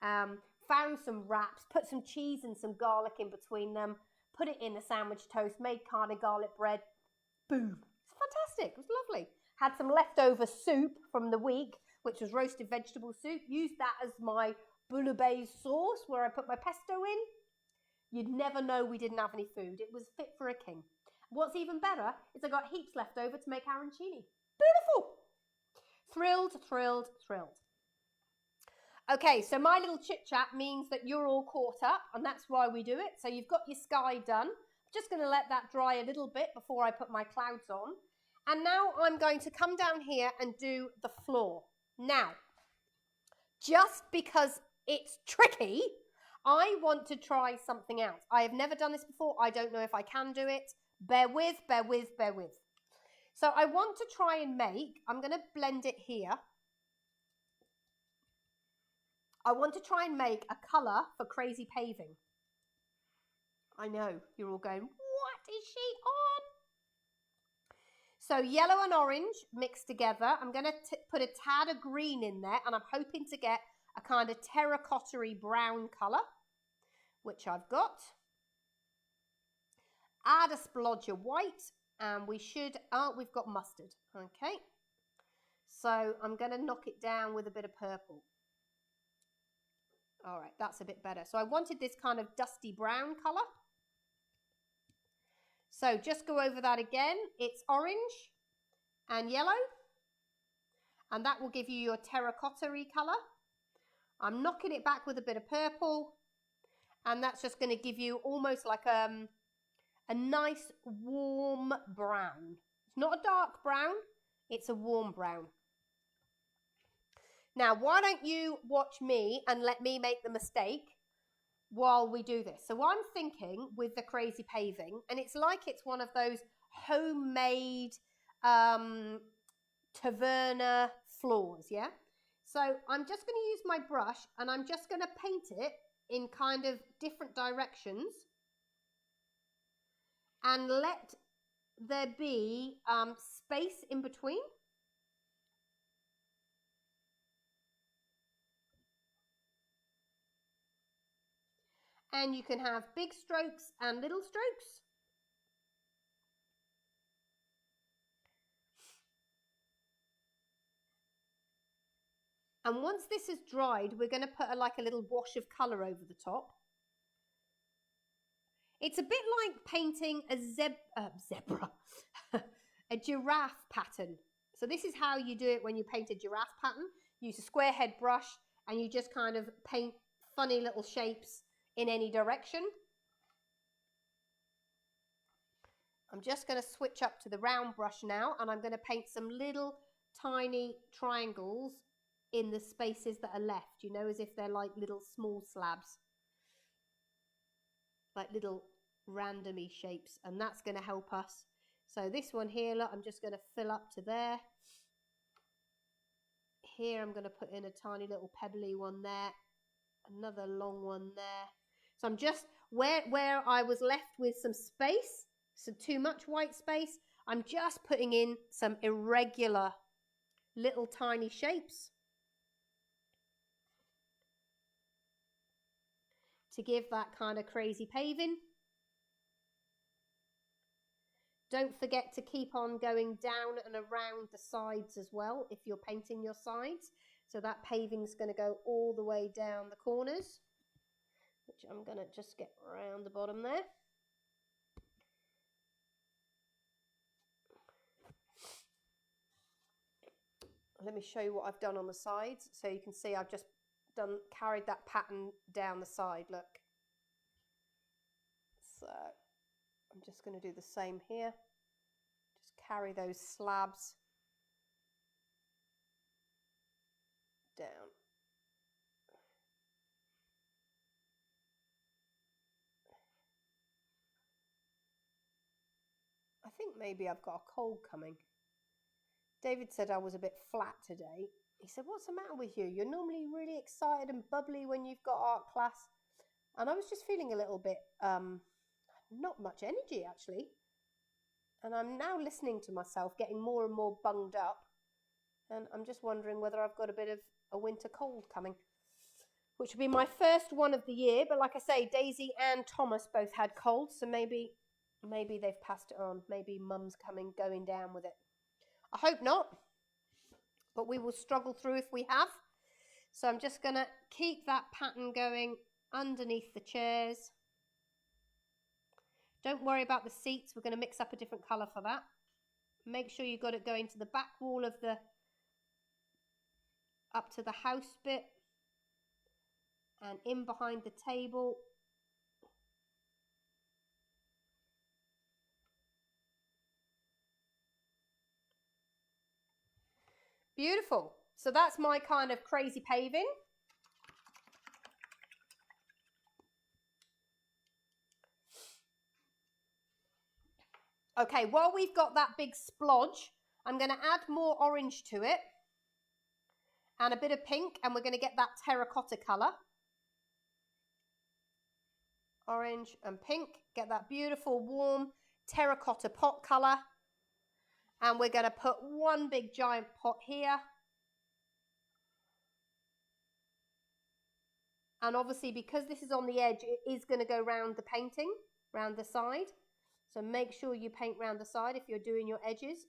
Found some wraps, put some cheese and some garlic in between them, put it in the sandwich toast, made carne garlic bread. Boom. It's fantastic. It was lovely. Had some leftover soup from the week, which was roasted vegetable soup. Used that as my bouillabaisse sauce where I put my pesto in. You'd never know we didn't have any food. It was fit for a king. What's even better is I got heaps left over to make arancini. Beautiful. Thrilled, thrilled, thrilled. Okay, so my little chit chat means that you're all caught up, and that's why we do it. So you've got your sky done. I'm just going to let that dry a little bit before I put my clouds on. And now I'm going to come down here and do the floor. Now, just because it's tricky, I want to try something else. I have never done this before. I don't know if I can do it. Bear with, bear with, bear with. So I want to try and make, I'm going to blend it here. I want to try and make a colour for crazy paving. I know, you're all going, what is she on? So yellow and orange mixed together. I'm going to put a tad of green in there, and I'm hoping to get a kind of terracotta-y brown colour, which I've got. Add a splodge of white, and we've got mustard, okay? So I'm going to knock it down with a bit of purple. All right, that's a bit better. So I wanted this kind of dusty brown colour. So just go over that again. It's orange and yellow. And that will give you your terracotta-y colour. I'm knocking it back with a bit of purple. And that's just going to give you almost like a nice warm brown. It's not a dark brown. It's a warm brown. Now, why don't you watch me and let me make the mistake while we do this? So I'm thinking with the crazy paving, and it's like it's one of those homemade taverna floors, yeah? So I'm just going to use my brush and I'm just going to paint it in kind of different directions and let there be space in between. And you can have big strokes and little strokes. And once this is dried, we're going to put like a little wash of colour over the top. It's a bit like painting a zebra, a giraffe pattern. So this is how you do it when you paint a giraffe pattern. Use a square head brush and you just kind of paint funny little shapes in any direction. I'm just going to switch up to the round brush now, and I'm going to paint some little tiny triangles in the spaces that are left, you know, as if they're like little small slabs, like little randomy shapes, and that's going to help us. So this one here, look, I'm just going to fill up to there. Here I'm going to put in a tiny little pebbly one there, another long one there. So I'm just, where I was left with some space, so too much white space, I'm just putting in some irregular little tiny shapes to give that kind of crazy paving. Don't forget to keep on going down and around the sides as well if you're painting your sides. So that paving's going to go all the way down the corners, which I'm going to just get around the bottom there. Let me show you what I've done on the sides. So you can see I've just carried that pattern down the side, look. So I'm just going to do the same here. Just carry those slabs down. I think maybe I've got a cold coming. David said I was a bit flat today. He said, what's the matter with you? You're normally really excited and bubbly when you've got art class. And I was just feeling a little bit, not much energy actually. And I'm now listening to myself getting more and more bunged up. And I'm just wondering whether I've got a bit of a winter cold coming, which will be my first one of the year. But like I say, Daisy and Thomas both had colds. So maybe they've passed it on. Maybe Mum's going down with it. I hope not, but we will struggle through if we have. So I'm just going to keep that pattern going underneath the chairs. Don't worry about the seats. We're going to mix up a different colour for that. Make sure you got it going to the back wall of the, up to the house bit and in behind the table. Beautiful. So that's my kind of crazy paving. Okay, while we've got that big splodge, I'm going to add more orange to it and a bit of pink, and we're going to get that terracotta colour. Orange and pink, get that beautiful warm terracotta pot colour. And we're going to put one big giant pot here. And obviously, because this is on the edge, it is going to go round the painting, round the side. So make sure you paint round the side if you're doing your edges.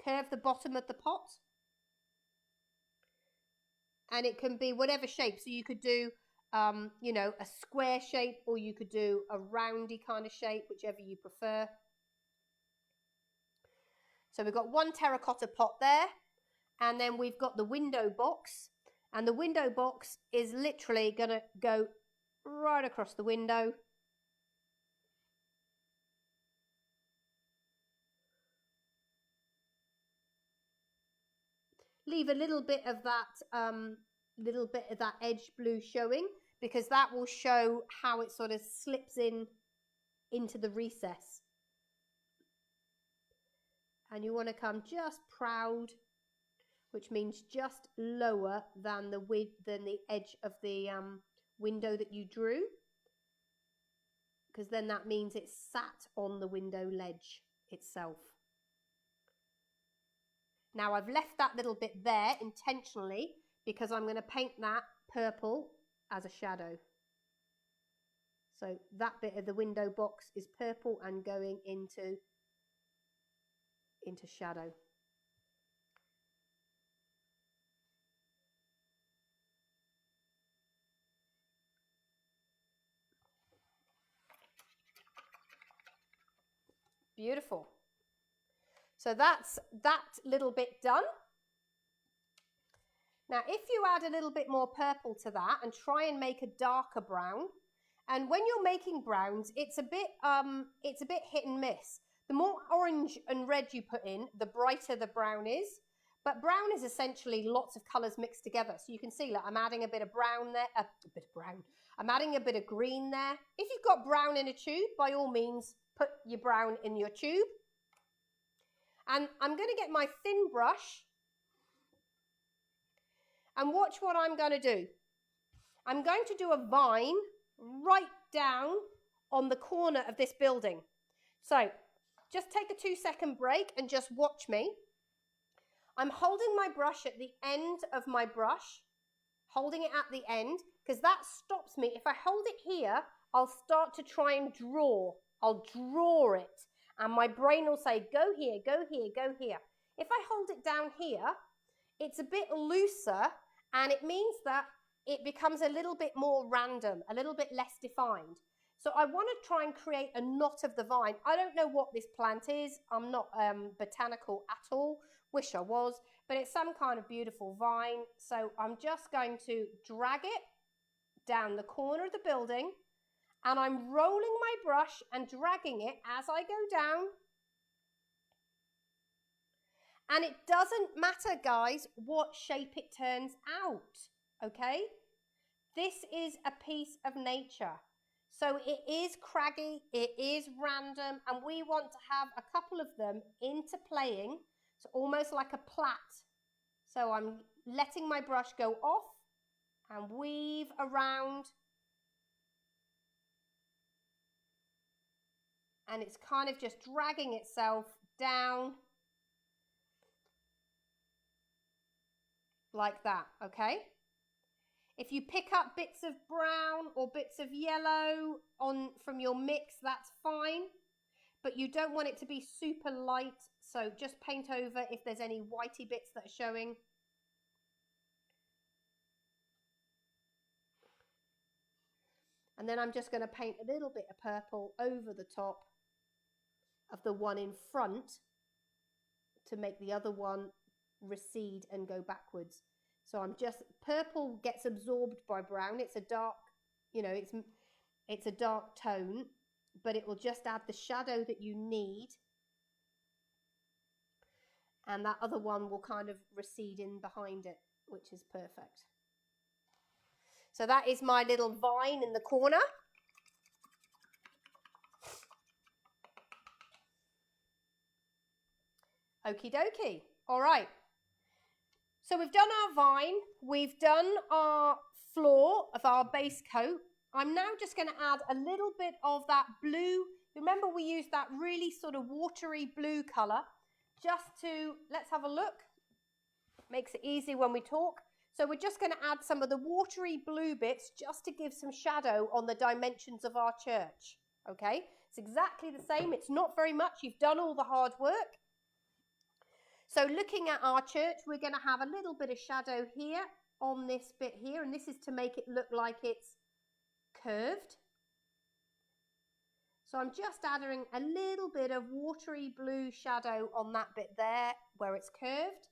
Curve the bottom of the pot. And it can be whatever shape. So you could do, you know, a square shape, or you could do a roundy kind of shape, whichever you prefer. So we've got one terracotta pot there, and then we've got the window box, and the window box is literally going to go right across the window. Leave a little bit of that edge blue showing, because that will show how it sort of slips into the recess. And you want to come just proud, which means just lower than the edge of the window that you drew, because then that means it's sat on the window ledge itself. Now I've left that little bit there intentionally because I'm going to paint that purple as a shadow. So that bit of the window box is purple and going into shadow. Beautiful. So that's that little bit done. Now, if you add a little bit more purple to that and try and make a darker brown, and when you're making browns, it's a bit hit and miss. The more orange and red you put in, the brighter the brown is. But brown is essentially lots of colours mixed together. So you can see, look, I'm adding a bit of brown there, I'm adding a bit of green there. If you've got brown in a tube, by all means, put your brown in your tube. And I'm going to get my thin brush and watch what I'm going to do. I'm going to do a vine right down on the corner of this building. So just take a 2-second break and just watch me. I'm holding my brush at the end of my brush, holding it at the end, because that stops me. If I hold it here, I'll start to try and draw. I'll draw it. And my brain will say, go here, go here, go here. If I hold it down here, it's a bit looser, and it means that it becomes a little bit more random, a little bit less defined. So I want to try and create a knot of the vine. I don't know what this plant is. I'm not botanical at all. Wish I was, but it's some kind of beautiful vine. So I'm just going to drag it down the corner of the building, and I'm rolling my brush and dragging it as I go down. And it doesn't matter, guys, what shape it turns out, okay? This is a piece of nature. So it is craggy, it is random, and we want to have a couple of them interplaying, so almost like a plait. So I'm letting my brush go off and weave around, and it's kind of just dragging itself down like that, okay? If you pick up bits of brown or bits of yellow from your mix, that's fine, but you don't want it to be super light, so just paint over if there's any whitey bits that are showing. And then I'm just going to paint a little bit of purple over the top of the one in front to make the other one recede and go backwards. So I'm just, purple gets absorbed by brown. It's a dark, it's a dark tone, but it will just add the shadow that you need. And that other one will kind of recede in behind it, which is perfect. So that is my little vine in the corner. Okie dokie. All right. So we've done our vine, we've done our floor of our base coat. I'm now just going to add a little bit of that blue. Remember, we used that really sort of watery blue colour just to, let's have a look. Makes it easy when we talk. So we're just going to add some of the watery blue bits just to give some shadow on the dimensions of our church. Okay, it's exactly the same. It's not very much. You've done all the hard work. So looking at our church, we're going to have a little bit of shadow here on this bit here, and this is to make it look like it's curved. So I'm just adding a little bit of watery blue shadow on that bit there where it's curved.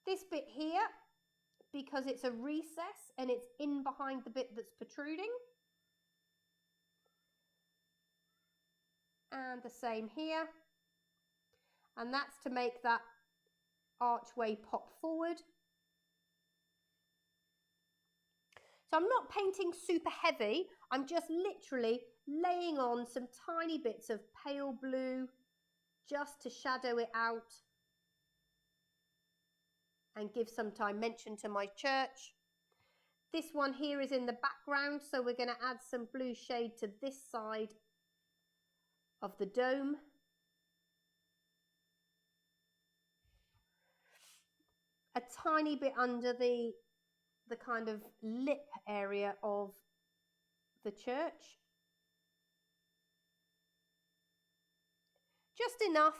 This bit here, because it's a recess and it's in behind the bit that's protruding. And the same here. And that's to make that archway pop forward. So I'm not painting super heavy, I'm just literally laying on some tiny bits of pale blue just to shadow it out and give some dimension to my church. This one here is in the background, so we're going to add some blue shade to this side of the dome. A tiny bit under the kind of lip area of the church. Just enough.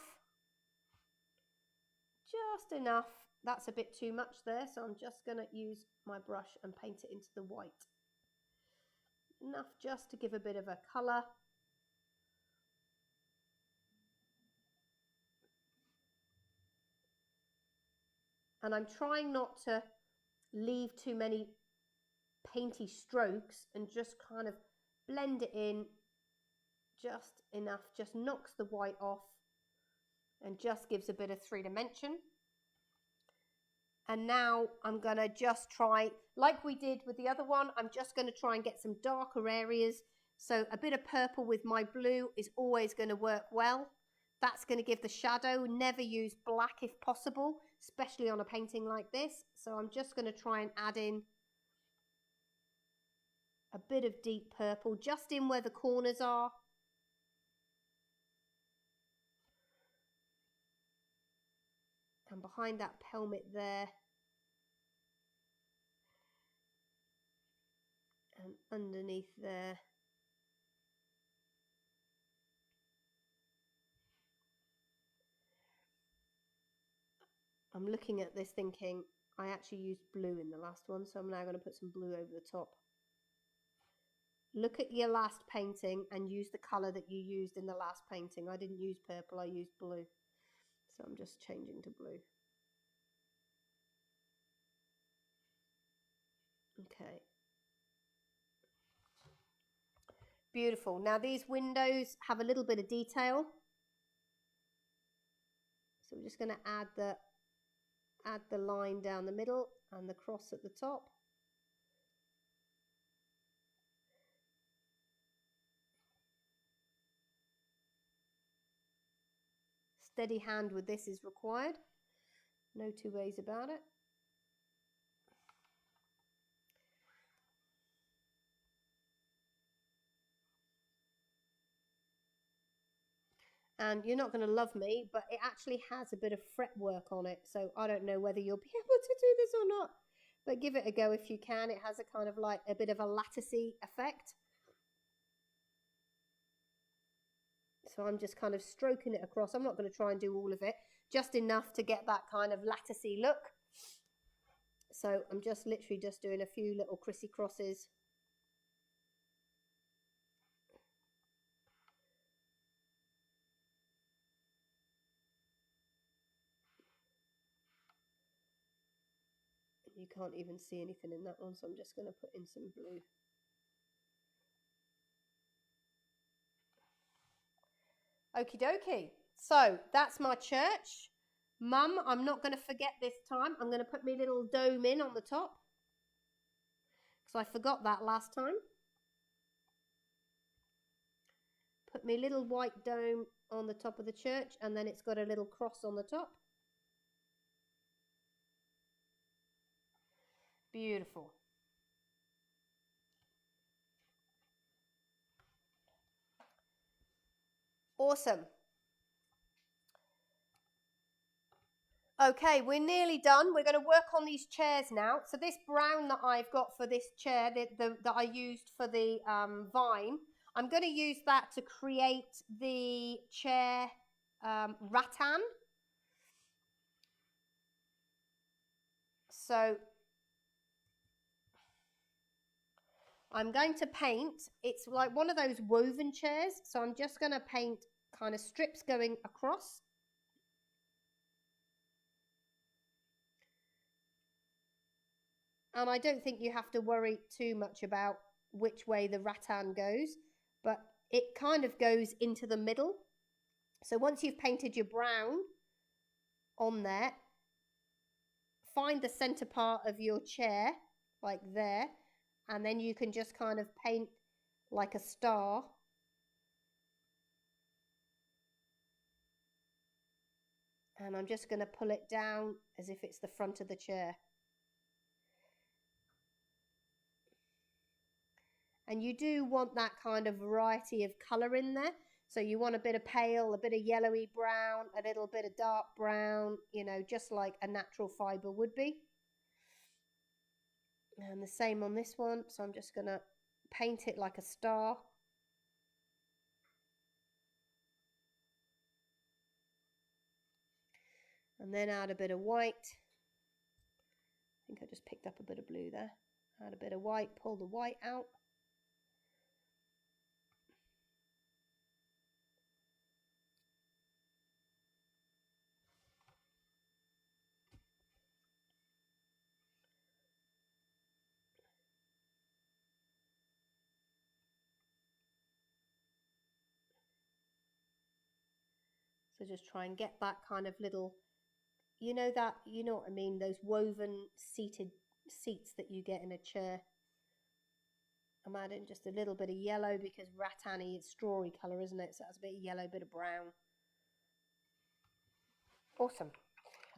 Just enough. That's a bit too much there, so I'm just going to use my brush and paint it into the white. Enough just to give a bit of a colour. And I'm trying not to leave too many painty strokes and just kind of blend it in just enough, just knocks the white off and just gives a bit of three dimension. And now I'm going to just try, like we did with the other one, I'm just going to try and get some darker areas. So a bit of purple with my blue is always going to work well. That's going to give the shadow. Never use black if possible, especially on a painting like this. So I'm just going to try and add in a bit of deep purple just in where the corners are. And behind that pelmet there. And underneath there. I'm looking at this thinking, I actually used blue in the last one, so I'm now going to put some blue over the top. Look at your last painting and use the colour that you used in the last painting. I didn't use purple, I used blue. So I'm just changing to blue. Okay. Beautiful. Now these windows have a little bit of detail. So we're just going to add the line down the middle and the cross at the top. Steady hand with this is required. No two ways about it. And you're not going to love me, but it actually has a bit of fretwork on it. So I don't know whether you'll be able to do this or not. But give it a go if you can. It has a kind of like a bit of a latticey effect. So I'm just kind of stroking it across. I'm not going to try and do all of it. Just enough to get that kind of latticey look. So I'm just literally just doing a few little crissy crosses. You can't even see anything in that one, so I'm just going to put in some blue. Okie dokie. So that's my church. Mum, I'm not going to forget this time. I'm going to put my little dome in on the top, because I forgot that last time. Put my little white dome on the top of the church, and then it's got a little cross on the top. Beautiful. Awesome. Okay, we're nearly done. We're going to work on these chairs now. So this brown that I've got for this chair that I used for the vine, I'm going to use that to create the chair rattan. So I'm going to paint, it's like one of those woven chairs. So I'm just going to paint kind of strips going across. And I don't think you have to worry too much about which way the rattan goes, but it kind of goes into the middle. So once you've painted your brown on there, find the center part of your chair, like there, and then you can just kind of paint like a star. And I'm just going to pull it down as if it's the front of the chair. And you do want that kind of variety of colour in there. So you want a bit of pale, a bit of yellowy brown, a little bit of dark brown, you know, just like a natural fibre would be. And the same on this one. So I'm just going to paint it like a star. And then add a bit of white. I think I just picked up a bit of blue there. Add a bit of white, pull the white out. So just try and get that kind of little, you know what I mean, those woven seats that you get in a chair. I'm adding just a little bit of yellow because rattan-y, it's strawy colour, isn't it? So that's a bit of yellow, a bit of brown. Awesome.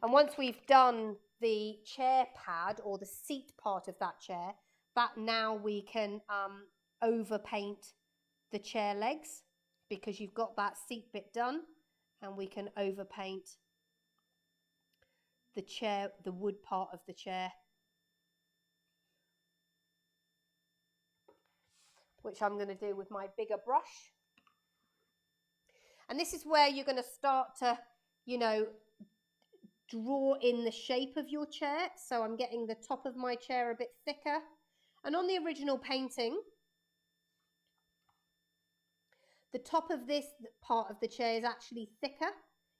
And once we've done the chair pad or the seat part of that chair, that now we can overpaint the chair legs, because you've got that seat bit done, and we can overpaint the chair, the wood part of the chair, which I'm going to do with my bigger brush. And this is where you're going to start to, you know, draw in the shape of your chair. So I'm getting the top of my chair a bit thicker. And on the original painting, the top of this part of the chair is actually thicker,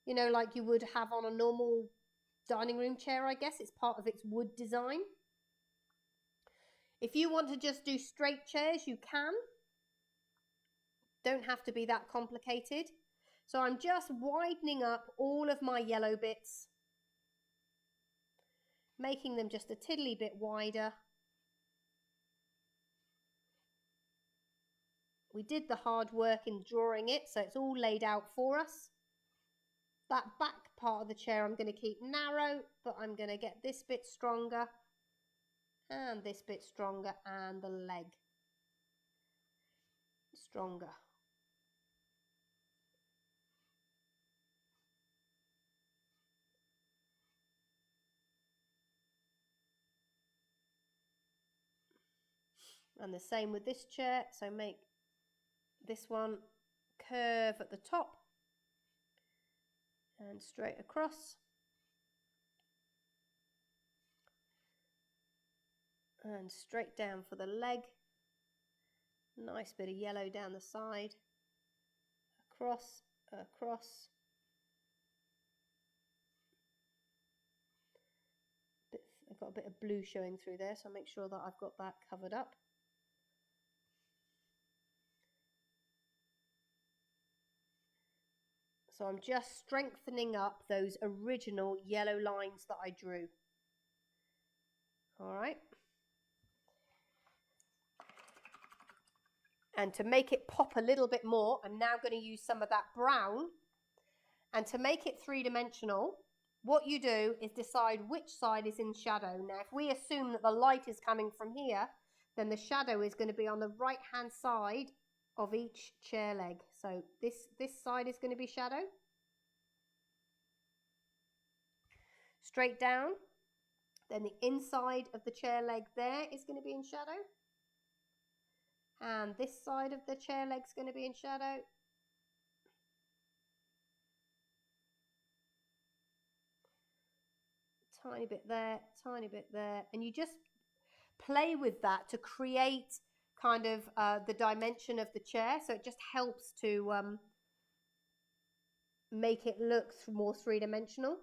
you know, like you would have on a normal dining room chair, I guess. It's part of its wood design. If you want to just do straight chairs, you can. Don't have to be that complicated. So I'm just widening up all of my yellow bits, making them just a tiddly bit wider. We did the hard work in drawing it, so it's all laid out for us. That back part of the chair I'm going to keep narrow, but I'm going to get this bit stronger and this bit stronger, and the leg stronger. And the same with this chair, so make this one curve at the top and straight across. And straight down for the leg. Nice bit of yellow down the side. Across, across. I've got a bit of blue showing through there, so I'll make sure that I've got that covered up. So I'm just strengthening up those original yellow lines that I drew. All right. And to make it pop a little bit more, I'm now going to use some of that brown. And to make it three-dimensional, what you do is decide which side is in shadow. Now, if we assume that the light is coming from here, then the shadow is going to be on the right-hand side of each chair leg. So this side is going to be shadow. Straight down. Then the inside of the chair leg there is going to be in shadow. And this side of the chair leg is going to be in shadow. Tiny bit there, tiny bit there. And you just play with that to create kind of the dimension of the chair. So it just helps to make it look more three-dimensional.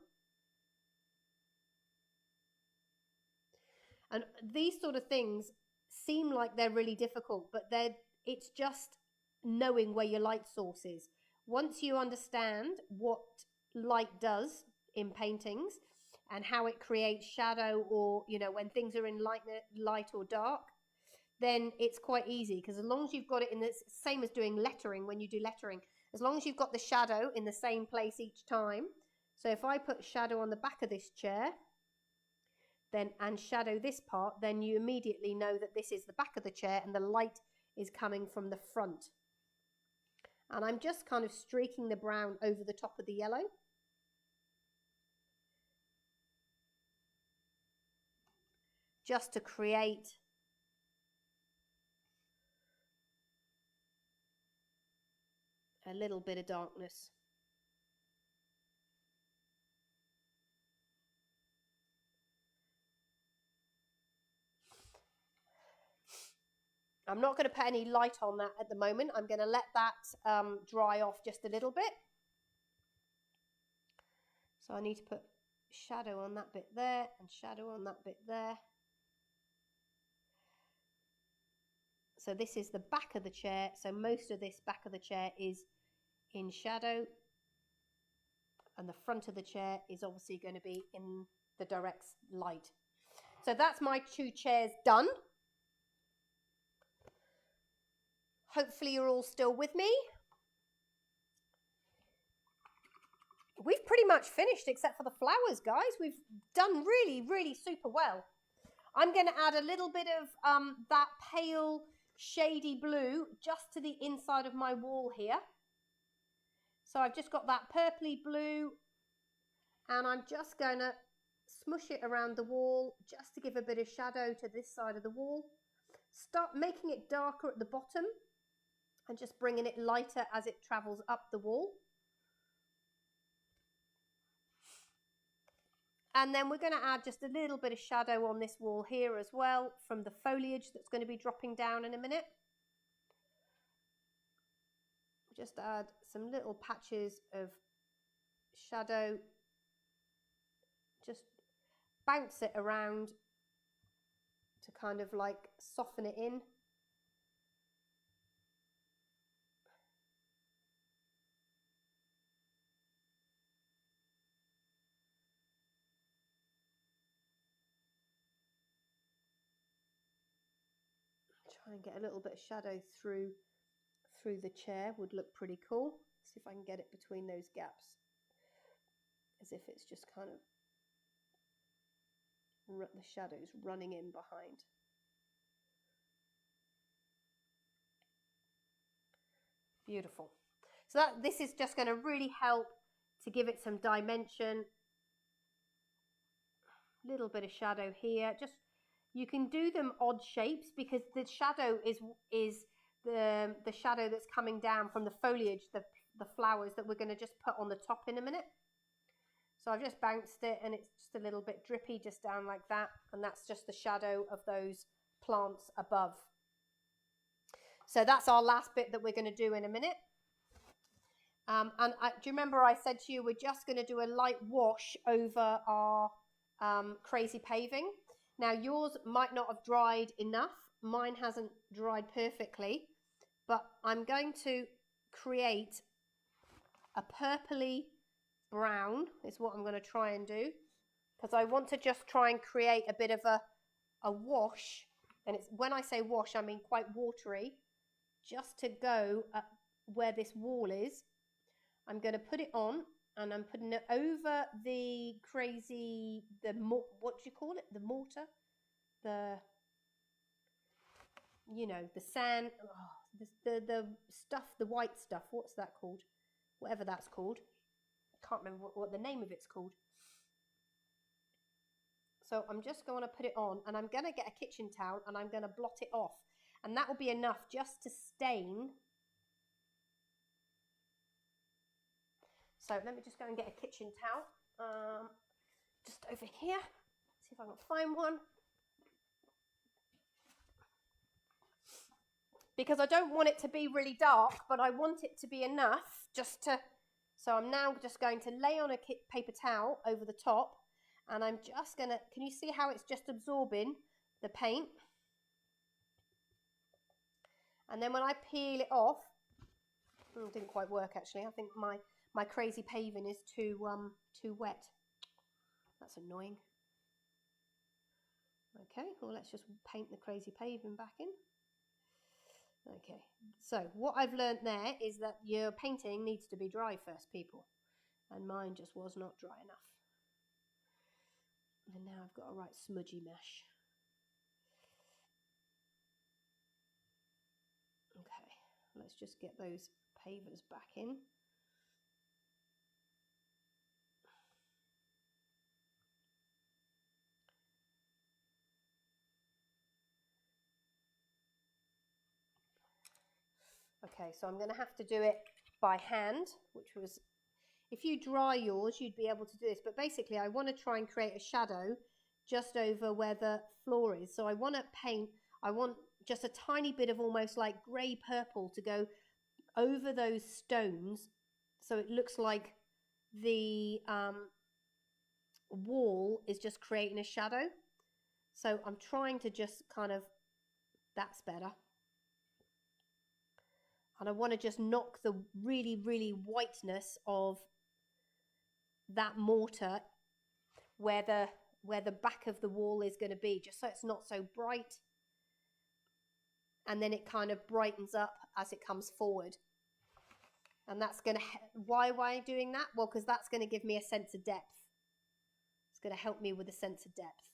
And these sort of things seem like they're really difficult, but it's just knowing where your light source is. Once you understand what light does in paintings and how it creates shadow, or, you know, when things are in light or dark, then it's quite easy, because as long as you've got it in the same as doing lettering, when you do lettering, as long as you've got the shadow in the same place each time. So if I put shadow on the back of this chair, then and shadow this part, then you immediately know that this is the back of the chair and the light is coming from the front. And I'm just kind of streaking the brown over the top of the yellow. Just to create a little bit of darkness. I'm not going to put any light on that at the moment. I'm going to let that dry off just a little bit. So I need to put shadow on that bit there and shadow on that bit there. So this is the back of the chair. So most of this back of the chair is in shadow. And the front of the chair is obviously going to be in the direct light. So that's my two chairs done. Hopefully you're all still with me. We've pretty much finished except for the flowers, guys. We've done really, really super well. I'm going to add a little bit of that pale shady blue just to the inside of my wall here. So I've just got that purpley blue, and I'm just going to smush it around the wall just to give a bit of shadow to this side of the wall. Start making it darker at the bottom and just bringing it lighter as it travels up the wall. And then we're going to add just a little bit of shadow on this wall here as well from the foliage that's going to be dropping down in a minute. Just add some little patches of shadow. Just bounce it around to kind of like soften it in. Try and get a little bit of shadow through the chair, would look pretty cool. See if I can get it between those gaps, as if it's just kind of the shadows running in behind. Beautiful. So this is just going to really help to give it some dimension. A little bit of shadow here. Just, you can do them odd shapes because the shadow is the shadow that's coming down from the foliage, the flowers that we're going to just put on the top in a minute. So I've just bounced it and it's just a little bit drippy just down like that, and that's just the shadow of those plants above. So that's our last bit that we're going to do in a minute. Do you remember I said to you we're just going to do a light wash over our crazy paving? Now yours might not have dried enough. Mine hasn't dried perfectly, but I'm going to create a purpley brown is what I'm going to try and do, because I want to just try and create a bit of a wash, and it's, when I say wash, I mean quite watery, just to go where this wall is. I'm going to put it on, and I'm putting it over the crazy, what do you call it? The mortar? You know, the sand, the stuff, the white stuff, what's that called? Whatever that's called. Can't remember what the name of it's called. So I'm just going to put it on, and I'm going to get a kitchen towel and I'm going to blot it off, and that will be enough just to stain. So let me just go and get a kitchen towel, just over here, see if I can find one, because I don't want it to be really dark, but I want it to be enough just to. So I'm now just going to lay on a paper towel over the top, and I'm just going to, can you see how it's just absorbing the paint? And then when I peel it off, it didn't quite work actually. I think my crazy paving is too wet. That's annoying. Okay, well let's just paint the crazy paving back in. Okay, so what I've learned there is that your painting needs to be dry first, people. And mine just was not dry enough. And now I've got a right smudgy mesh. Okay, let's just get those pavers back in. Okay, so I'm going to have to do it by hand, which was, if you dry yours, you'd be able to do this. But basically, I want to try and create a shadow just over where the floor is. So I want to paint, I want just a tiny bit of almost like grey purple to go over those stones, so it looks like the wall is just creating a shadow. So I'm trying to just kind of, that's better. And I want to just knock the really, really whiteness of that mortar where the back of the wall is going to be, just so it's not so bright. And then it kind of brightens up as it comes forward. And that's going to, why am I doing that? Well, because that's going to give me a sense of depth. It's going to help me with a sense of depth.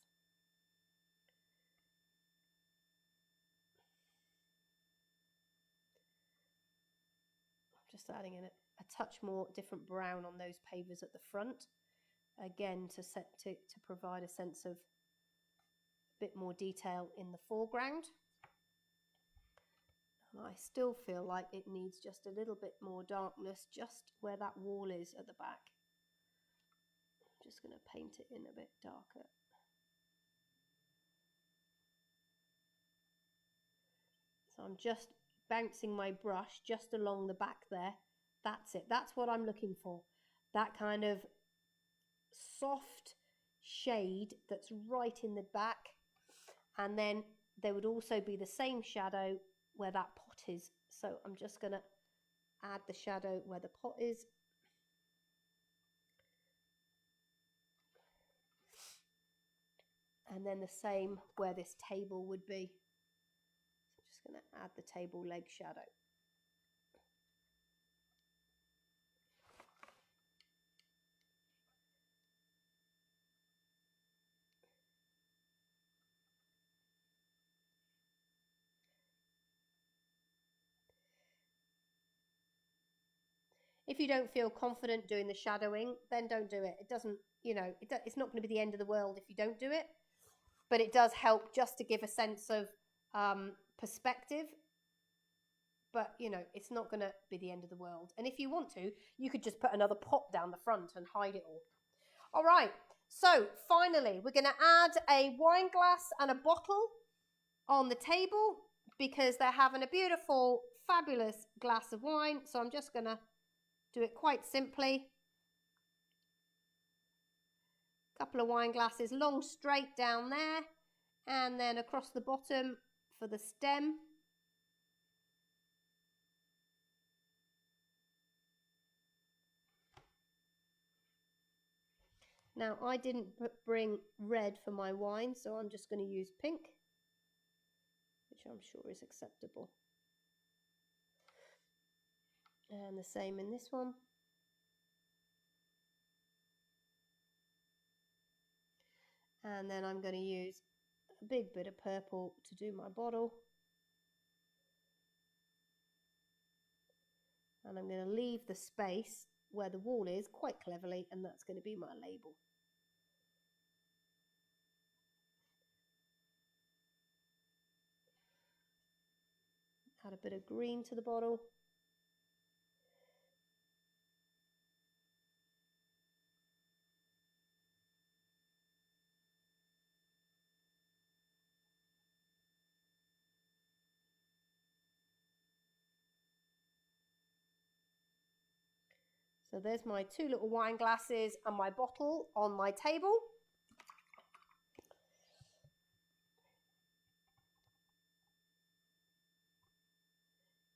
Just adding in a touch more different brown on those pavers at the front, again to provide a sense of a bit more detail in the foreground. And I still feel like it needs just a little bit more darkness just where that wall is at the back. Just going to paint it in a bit darker. So I'm just bouncing my brush just along the back there. That's it. That's what I'm looking for. That kind of soft shade that's right in the back. And then there would also be the same shadow where that pot is. So I'm just going to add the shadow where the pot is. And then the same where this table would be. So I'm just going to add the table leg shadow. If you don't feel confident doing the shadowing, then don't do it. It doesn't, you know, it's not going to be the end of the world if you don't do it. But it does help just to give a sense of perspective. But, you know, it's not going to be the end of the world. And if you want to, you could just put another pot down the front and hide it all. All right. So finally, we're going to add a wine glass and a bottle on the table because they're having a beautiful, fabulous glass of wine. So I'm just going to do it quite simply. A couple of wine glasses, long straight down there, and then across the bottom for the stem. Now, I didn't bring red for my wine, so I'm just going to use pink, which I'm sure is acceptable. And the same in this one. And then I'm going to use a big bit of purple to do my bottle. And I'm going to leave the space where the wall is quite cleverly, and that's going to be my label. Add a bit of green to the bottle. So there's my two little wine glasses and my bottle on my table.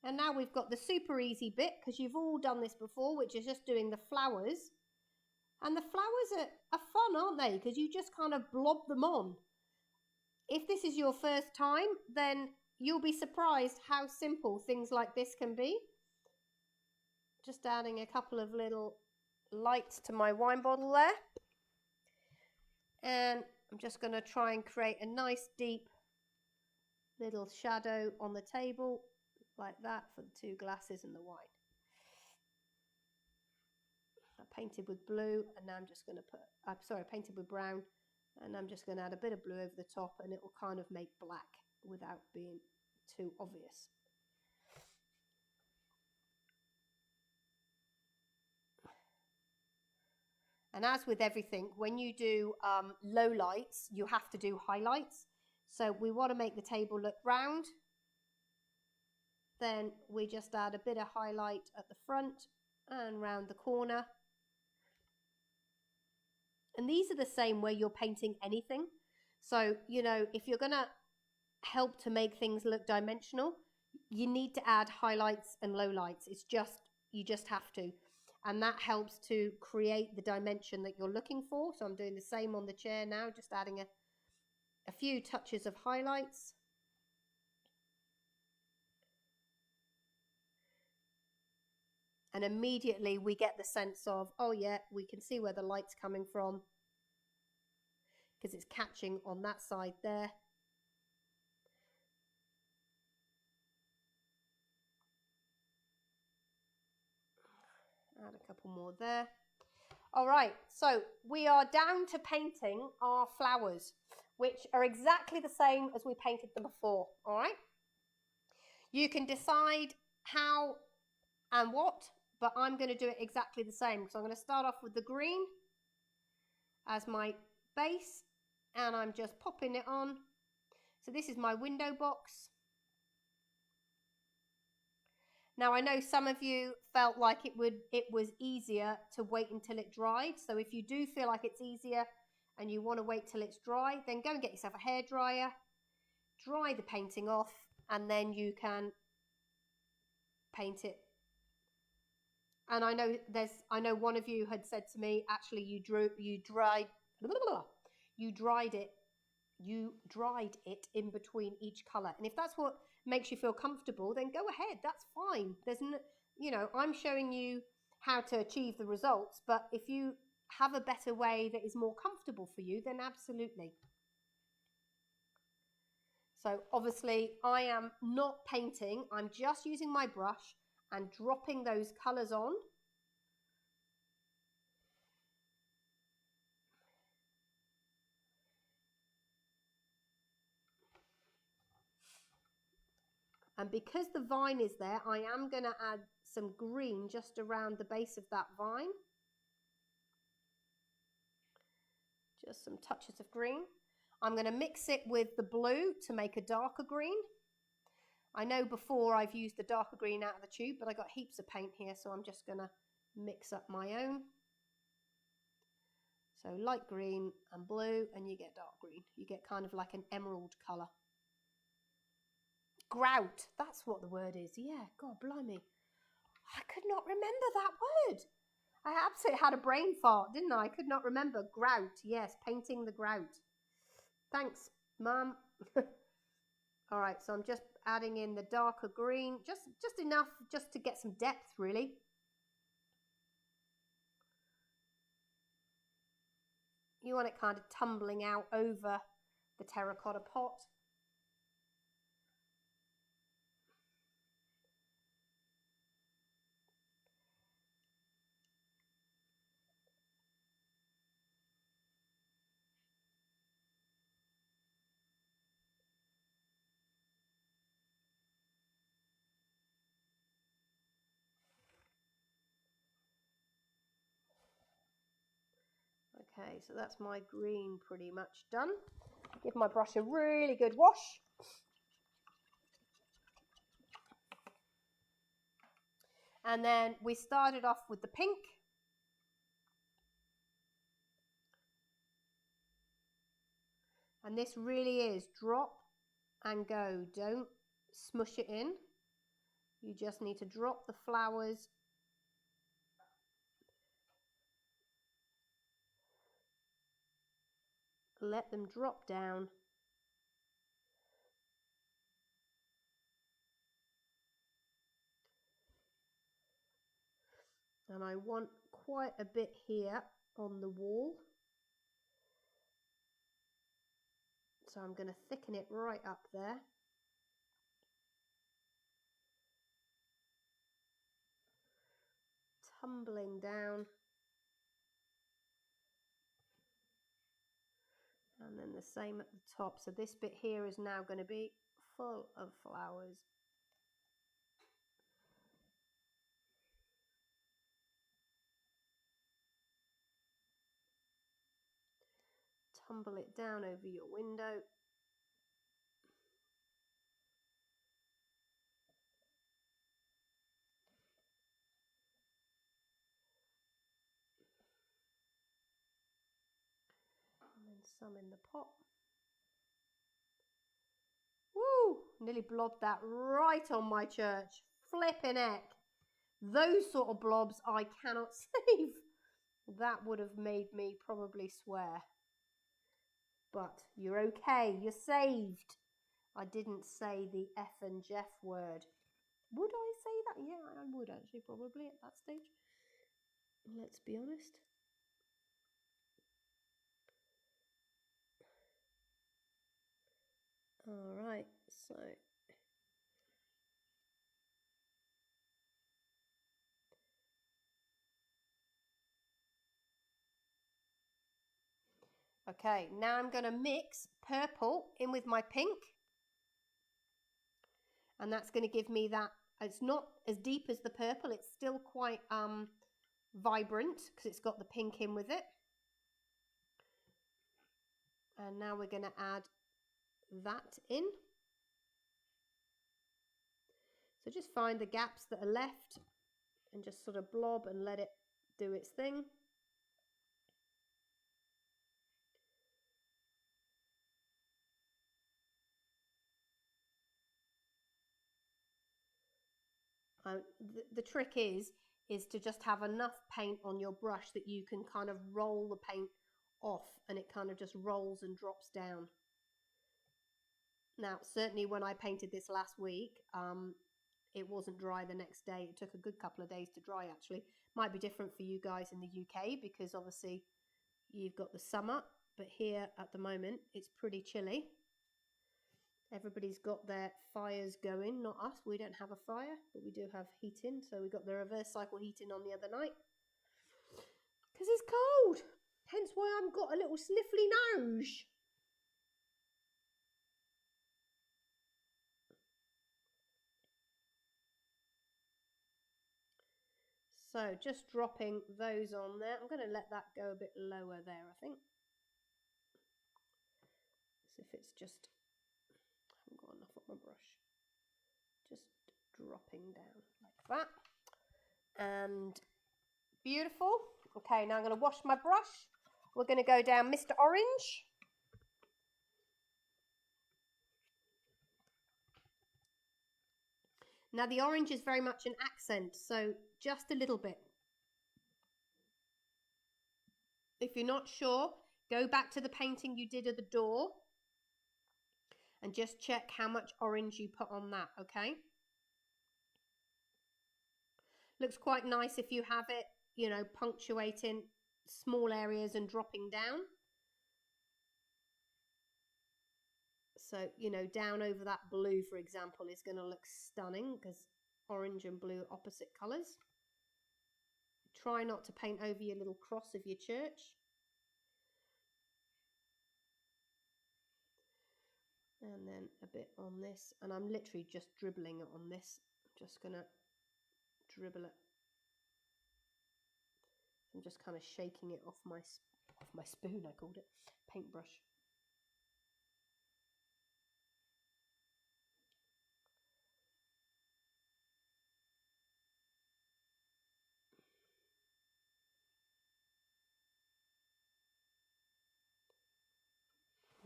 And now we've got the super easy bit, because you've all done this before, which is just doing the flowers. And the flowers are fun, aren't they? Because you just kind of blob them on. If this is your first time, then you'll be surprised how simple things like this can be. Just adding a couple of little lights to my wine bottle there. And I'm just going to try and create a nice deep little shadow on the table like that for the two glasses and the wine. I painted with blue, and now I'm just going to put, I painted with brown, and I'm just going to add a bit of blue over the top, and it will kind of make black without being too obvious. And as with everything, when you do low lights, you have to do highlights. So we want to make the table look round. Then we just add a bit of highlight at the front and round the corner. And these are the same where you're painting anything. So, you know, if you're going to help to make things look dimensional, you need to add highlights and lowlights. It's just, you just have to. And that helps to create the dimension that you're looking for. So I'm doing the same on the chair now, just adding a few touches of highlights. And immediately we get the sense of, oh yeah, we can see where the light's coming from, because it's catching on that side there. Add a couple more there. All right, so we are down to painting our flowers, which are exactly the same as we painted them before, all right? You can decide how and what, but I'm going to do it exactly the same. So I'm going to start off with the green. as my base, and I'm just popping it on. So this is my window box. Now I know some of you felt like it was easier to wait until it dried. So if you do feel like it's easier and you want to wait till it's dry, then go and get yourself a hairdryer, dry the painting off, and then you can paint it. And I know one of you had said to me, actually you dried it in between each color. And if that's what makes you feel comfortable, then go ahead. That's fine. There's no, you know, I'm showing you how to achieve the results, but if you have a better way that is more comfortable for you, then absolutely. So obviously I am not painting. I'm just using my brush and dropping those colors on. And because the vine is there, I am going to add some green just around the base of that vine. Just some touches of green. I'm going to mix it with the blue to make a darker green. I know before I've used the darker green out of the tube, but I got heaps of paint here, so I'm just going to mix up my own. So light green and blue, and you get dark green. You get kind of like an emerald colour. Grout, that's what the word is. Yeah, God blimey. I could not remember that word. I absolutely had a brain fart, didn't I? I could not remember. Grout, yes, painting the grout. Thanks, Mum. All right, so I'm just adding in the darker green, just enough just to get some depth, really. You want it kind of tumbling out over the terracotta pot. Okay, so that's my green pretty much done. Give my brush a really good wash. And then we started off with the pink. And this really is drop and go. Don't smush it in. You just need to drop the flowers. Let them drop down. And I want quite a bit here on the wall. So I'm going to thicken it right up there. Tumbling down. And then the same at the top. So this bit here is now going to be full of flowers. Tumble it down over your window. And then some in the pot. Woo! Nearly blobbed that right on my church. Flipping heck. Those sort of blobs I cannot save. That would have made me probably swear. But you're okay. You're saved. I didn't say the F and Jeff word. Would I say that? Yeah, I would actually probably at that stage. Let's be honest. All right, so okay, now I'm going to mix purple in with my pink. And that's going to give me that, it's not as deep as the purple, it's still quite vibrant because it's got the pink in with it. And now we're going to add that in. So just find the gaps that are left and just sort of blob and let it do its thing. The trick is to just have enough paint on your brush that you can kind of roll the paint off and it kind of just rolls and drops down. Now, certainly when I painted this last week, it wasn't dry the next day. It took a good couple of days to dry, actually. Might be different for you guys in the UK because obviously you've got the summer, but here at the moment it's pretty chilly. Everybody's got their fires going, not us. We don't have a fire, but we do have heating. So we got the reverse cycle heating on the other night because it's cold. Hence why I've got a little sniffly nose. So just dropping those on there. I'm going to let that go a bit lower there, I think. As if it's just, I haven't got enough on my brush. Just dropping down like that. And beautiful. Okay, now I'm going to wash my brush. We're going to go down Mr. Orange. Now the orange is very much an accent, so just a little bit. If you're not sure, go back to the painting you did of the door and just check how much orange you put on that, okay? Looks quite nice if you have it, you know, punctuating small areas and dropping down. So, you know, down over that blue, for example, is going to look stunning because orange and blue are opposite colours. Try not to paint over your little cross of your church. And then a bit on this. And I'm literally just dribbling it on this. I'm just going to dribble it. I'm just kind of shaking it off my spoon, I called it, paintbrush.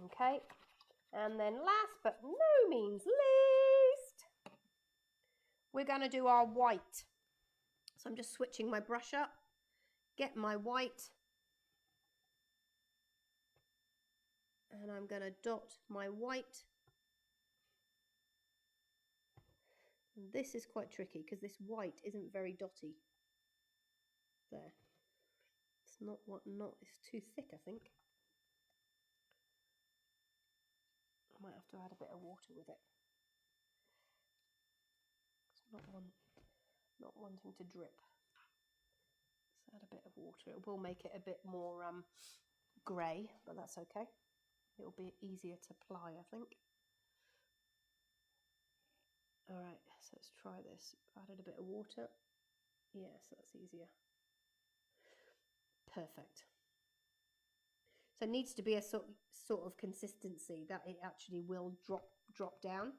Okay, and then last but no means least, we're going to do our white. So I'm just switching my brush up, get my white, and I'm going to dot my white. And this is quite tricky because this white isn't very dotty. There. It's it's too thick, I think. I might have to add a bit of water with it. It's not wanting to drip. Let's add a bit of water. It will make it a bit more grey, but that's okay. It'll be easier to apply, I think. All right, so let's try this. Added a bit of water. Yes, that's easier. Perfect. So it needs to be a sort of consistency that it actually will drop down.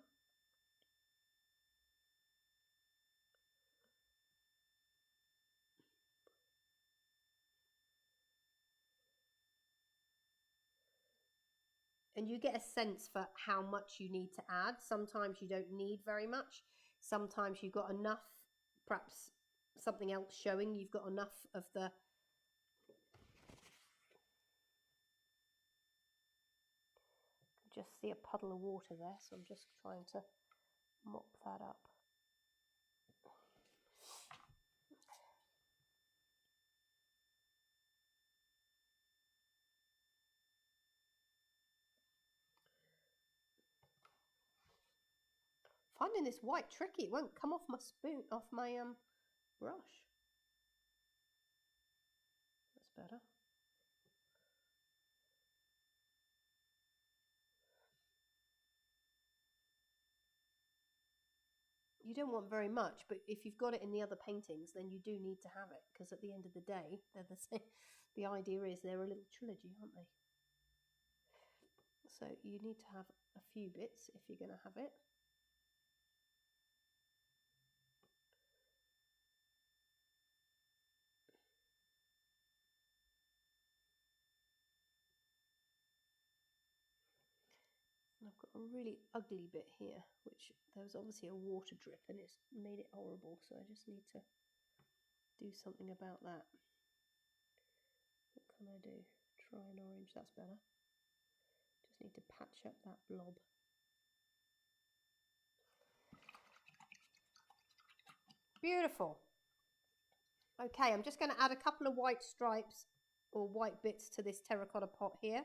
And you get a sense for how much you need to add. Sometimes you don't need very much. Sometimes you've got enough, perhaps something else showing you've got enough of the just see a puddle of water there, so I'm just trying to mop that up. Finding this white tricky. It won't come off my spoon, off my brush. That's better. You don't want very much, but if you've got it in the other paintings, then you do need to have it, because at the end of the day, they're the same. The idea is they're a little trilogy, aren't they? So you need to have a few bits if you're going to have it. And I've got a really ugly bit here, which there was obviously a water drip and it's made it horrible. So I just need to do something about that. What can I do? Try an orange, that's better. Just need to patch up that blob. Beautiful. Okay, I'm just going to add a couple of white stripes or white bits to this terracotta pot here,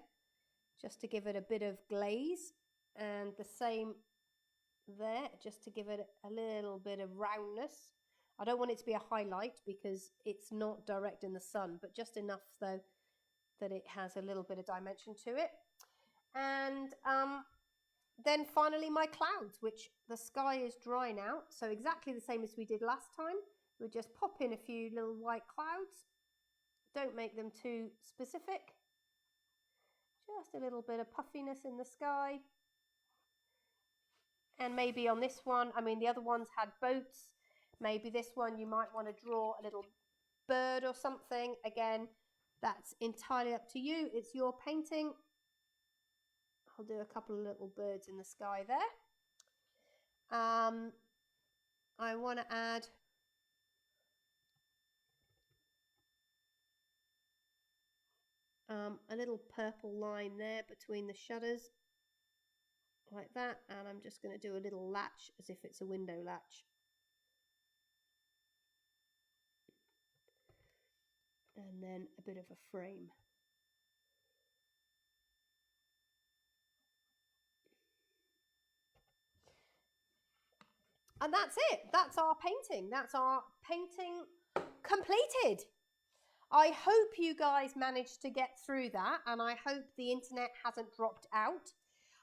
just to give it a bit of glaze, and the same there, just to give it a little bit of roundness. I don't want it to be a highlight because it's not direct in the sun, but just enough though that it has a little bit of dimension to it. And then finally my clouds, which the sky is dry now, so exactly the same as we did last time. We just pop in a few little white clouds. Don't make them too specific. Just a little bit of puffiness in the sky. And maybe on this one, I mean the other ones had boats. Maybe this one you might want to draw a little bird or something. Again, that's entirely up to you. It's your painting. I'll do a couple of little birds in the sky there. I want to add a little purple line there between the shutters, like that, and I'm just going to do a little latch as if it's a window latch. And then a bit of a frame. And that's it. That's our painting. That's our painting completed. I hope you guys managed to get through that, and I hope the internet hasn't dropped out.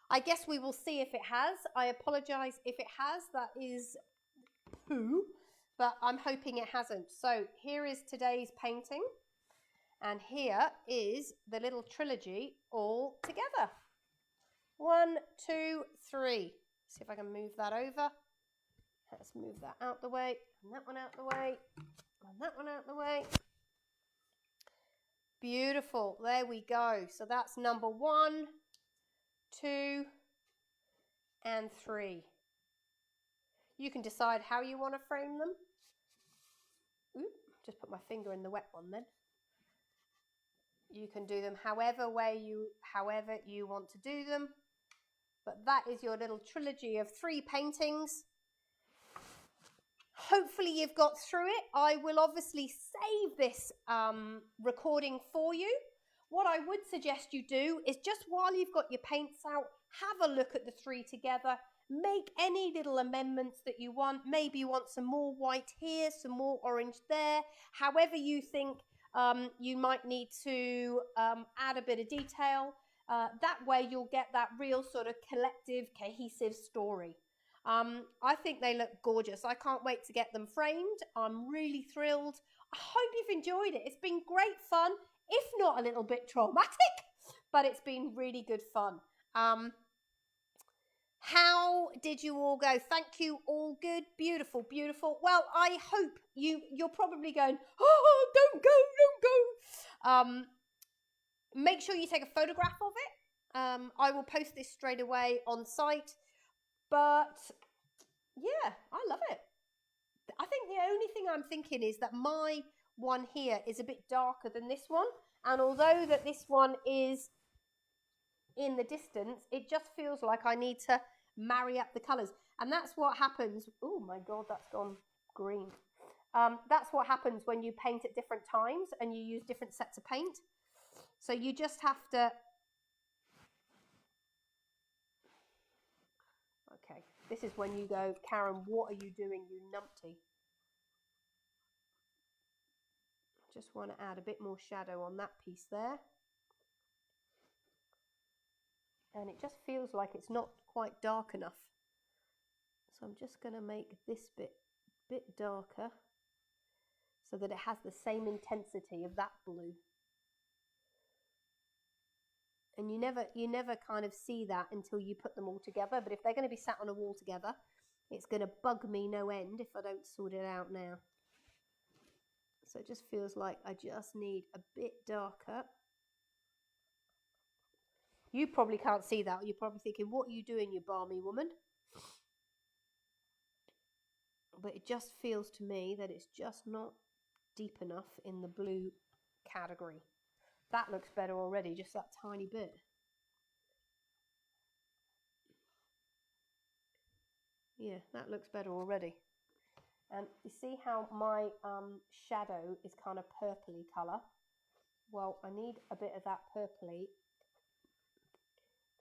I guess we will see if it has. I apologise if it has. That is poo, but I'm hoping it hasn't. So here is today's painting, and here is the little trilogy all together. 1, 2, 3. See if I can move that over. Let's move that out the way, and that one out the way, and that one out the way. Beautiful, there we go. So that's number 1, 2, and 3. You can decide how you want to frame them. Oop, just put my finger in the wet one then. You can do them however you want to do them. But that is your little trilogy of 3 paintings. Hopefully you've got through it. I will obviously save this recording for you. What I would suggest you do is just while you've got your paints out, have a look at the 3 together. Make any little amendments that you want. Maybe you want some more white here, some more orange there. However you think you might need to add a bit of detail. That way you'll get that real sort of collective, cohesive story. I think they look gorgeous. I can't wait to get them framed. I'm really thrilled. I hope you've enjoyed it. It's been great fun, if not a little bit traumatic, but it's been really good fun. How did you all go? Thank you, all good, beautiful, beautiful. Well, I hope you're probably going, oh, don't go. Make sure you take a photograph of it. I will post this straight away on site. But yeah, I love it. I think the only thing I'm thinking is that my one here is a bit darker than this one. And although that this one is in the distance, it just feels like I need to marry up the colours. And that's what happens. Oh my God, that's gone green. That's what happens when you paint at different times and you use different sets of paint. So you just have to... Okay, this is when you go, Karen, what are you doing, you numpty? Just want to add a bit more shadow on that piece there. And it just feels like it's not quite dark enough. So I'm just going to make this bit darker so that it has the same intensity of that blue. And you never kind of see that until you put them all together. But if they're going to be sat on a wall together, it's going to bug me no end if I don't sort it out now. So it just feels like I just need a bit darker. You probably can't see that. You're probably thinking, what are you doing, you balmy woman? But it just feels to me that it's just not deep enough in the blue category. That looks better already, just that tiny bit. Yeah, that looks better already. And you see how my shadow is kind of purpley colour? Well, I need a bit of that purpley.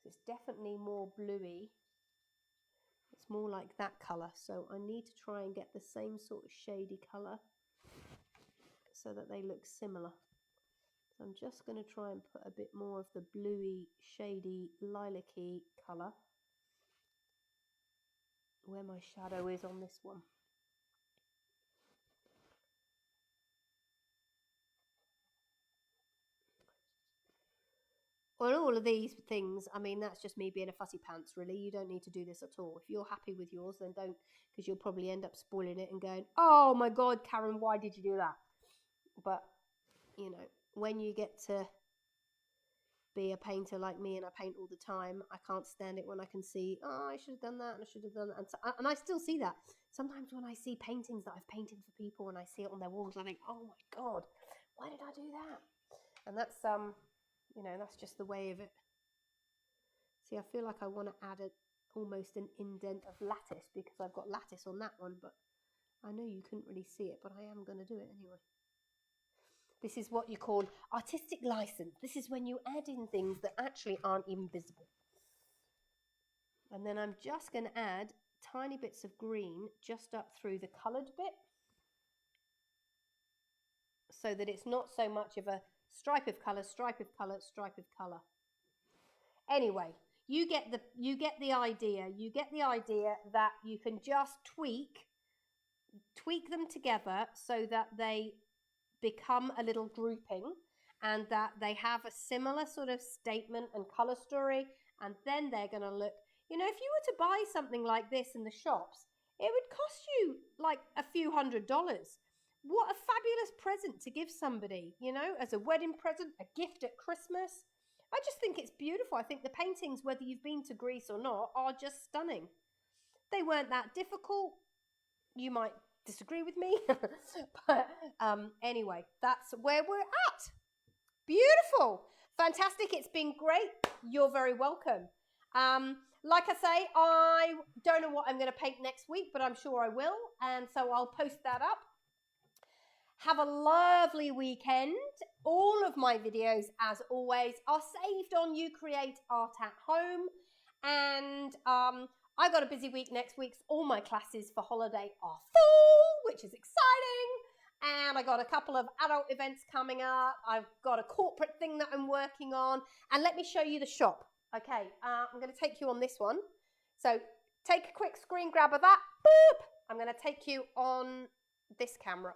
It's definitely more bluey. It's more like that colour. So I need to try and get the same sort of shady colour so that they look similar. So I'm just going to try and put a bit more of the bluey, shady, lilac-y colour where my shadow is on this one. On all of these things, I mean, that's just me being a fussy pants, really. You don't need to do this at all. If you're happy with yours, then don't, because you'll probably end up spoiling it and going, oh my God, Karen, why did you do that? But, you know, when you get to be a painter like me and I paint all the time, I can't stand it when I can see, oh, I should have done that and I should have done that. And I still see that. Sometimes when I see paintings that I've painted for people and I see it on their walls, I think, oh my God, why did I do that? And that's, you know, that's just the way of it. See, I feel like I want to add almost an indent of lattice because I've got lattice on that one, but I know you couldn't really see it, but I am going to do it anyway. This is what you call artistic license. This is when you add in things that actually aren't even visible. And then I'm just going to add tiny bits of green just up through the coloured bit so that it's not so much of a stripe of colour, stripe of colour, stripe of colour. Anyway, you get the idea. You get the idea that you can just tweak them together so that they become a little grouping and that they have a similar sort of statement and colour story, and then they're going to look, you know, if you were to buy something like this in the shops, it would cost you like a few $100s. What a fabulous present to give somebody, you know, as a wedding present, a gift at Christmas. I just think it's beautiful. I think the paintings, whether you've been to Greece or not, are just stunning. They weren't that difficult. You might disagree with me, but anyway, that's where we're at. Beautiful. Fantastic. It's been great. You're very welcome. Like I say, I don't know what I'm going to paint next week, but I'm sure I will. And so I'll post that up. Have a lovely weekend. All of my videos, as always, are saved on You Create Art at Home. And I got a busy week next week. All my classes for holiday are full, which is exciting. And I got a couple of adult events coming up. I've got a corporate thing that I'm working on. And let me show you the shop. Okay, I'm going to take you on this one. So take a quick screen grab of that. Boop! I'm going to take you on this camera.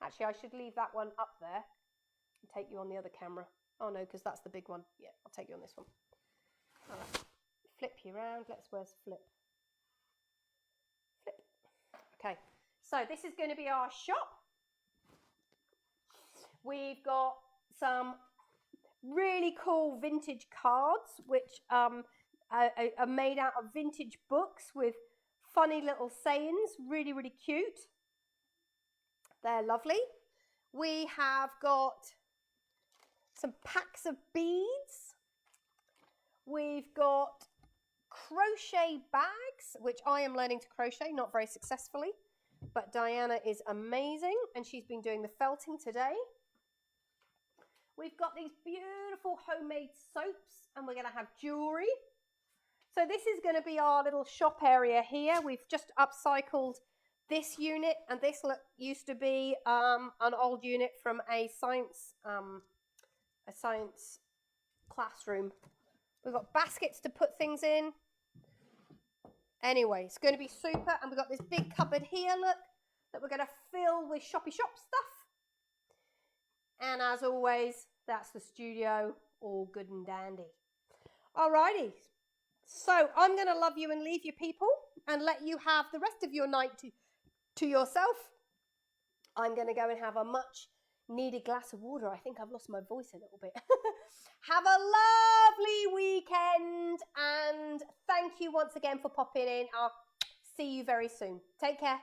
Actually, I should leave that one up there and take you on the other camera. Oh, no, because that's the big one. Yeah, I'll take you on this one. All right. Flip you around. Where's flip? Flip. Okay, so this is going to be our shop. We've got some really cool vintage cards, which are made out of vintage books with funny little sayings. Really, really cute. They're lovely. We have got some packs of beads. We've got crochet bags, which I am learning to crochet, not very successfully, but Diana is amazing and she's been doing the felting today. We've got these beautiful homemade soaps and we're going to have jewelry. So this is going to be our little shop area here. We've just upcycled this unit, and this used to be an old unit from a science classroom. We've got baskets to put things in. Anyway, it's going to be super. And we've got this big cupboard here, look, that we're going to fill with shoppy shop stuff. And as always, that's the studio, all good and dandy. Alrighty. So I'm going to love you and leave you, people, and let you have the rest of your night to yourself. I'm going to go and have a much needed glass of water. I think I've lost my voice a little bit. Have a lovely weekend, and thank you once again for popping in. I'll see you very soon. Take care.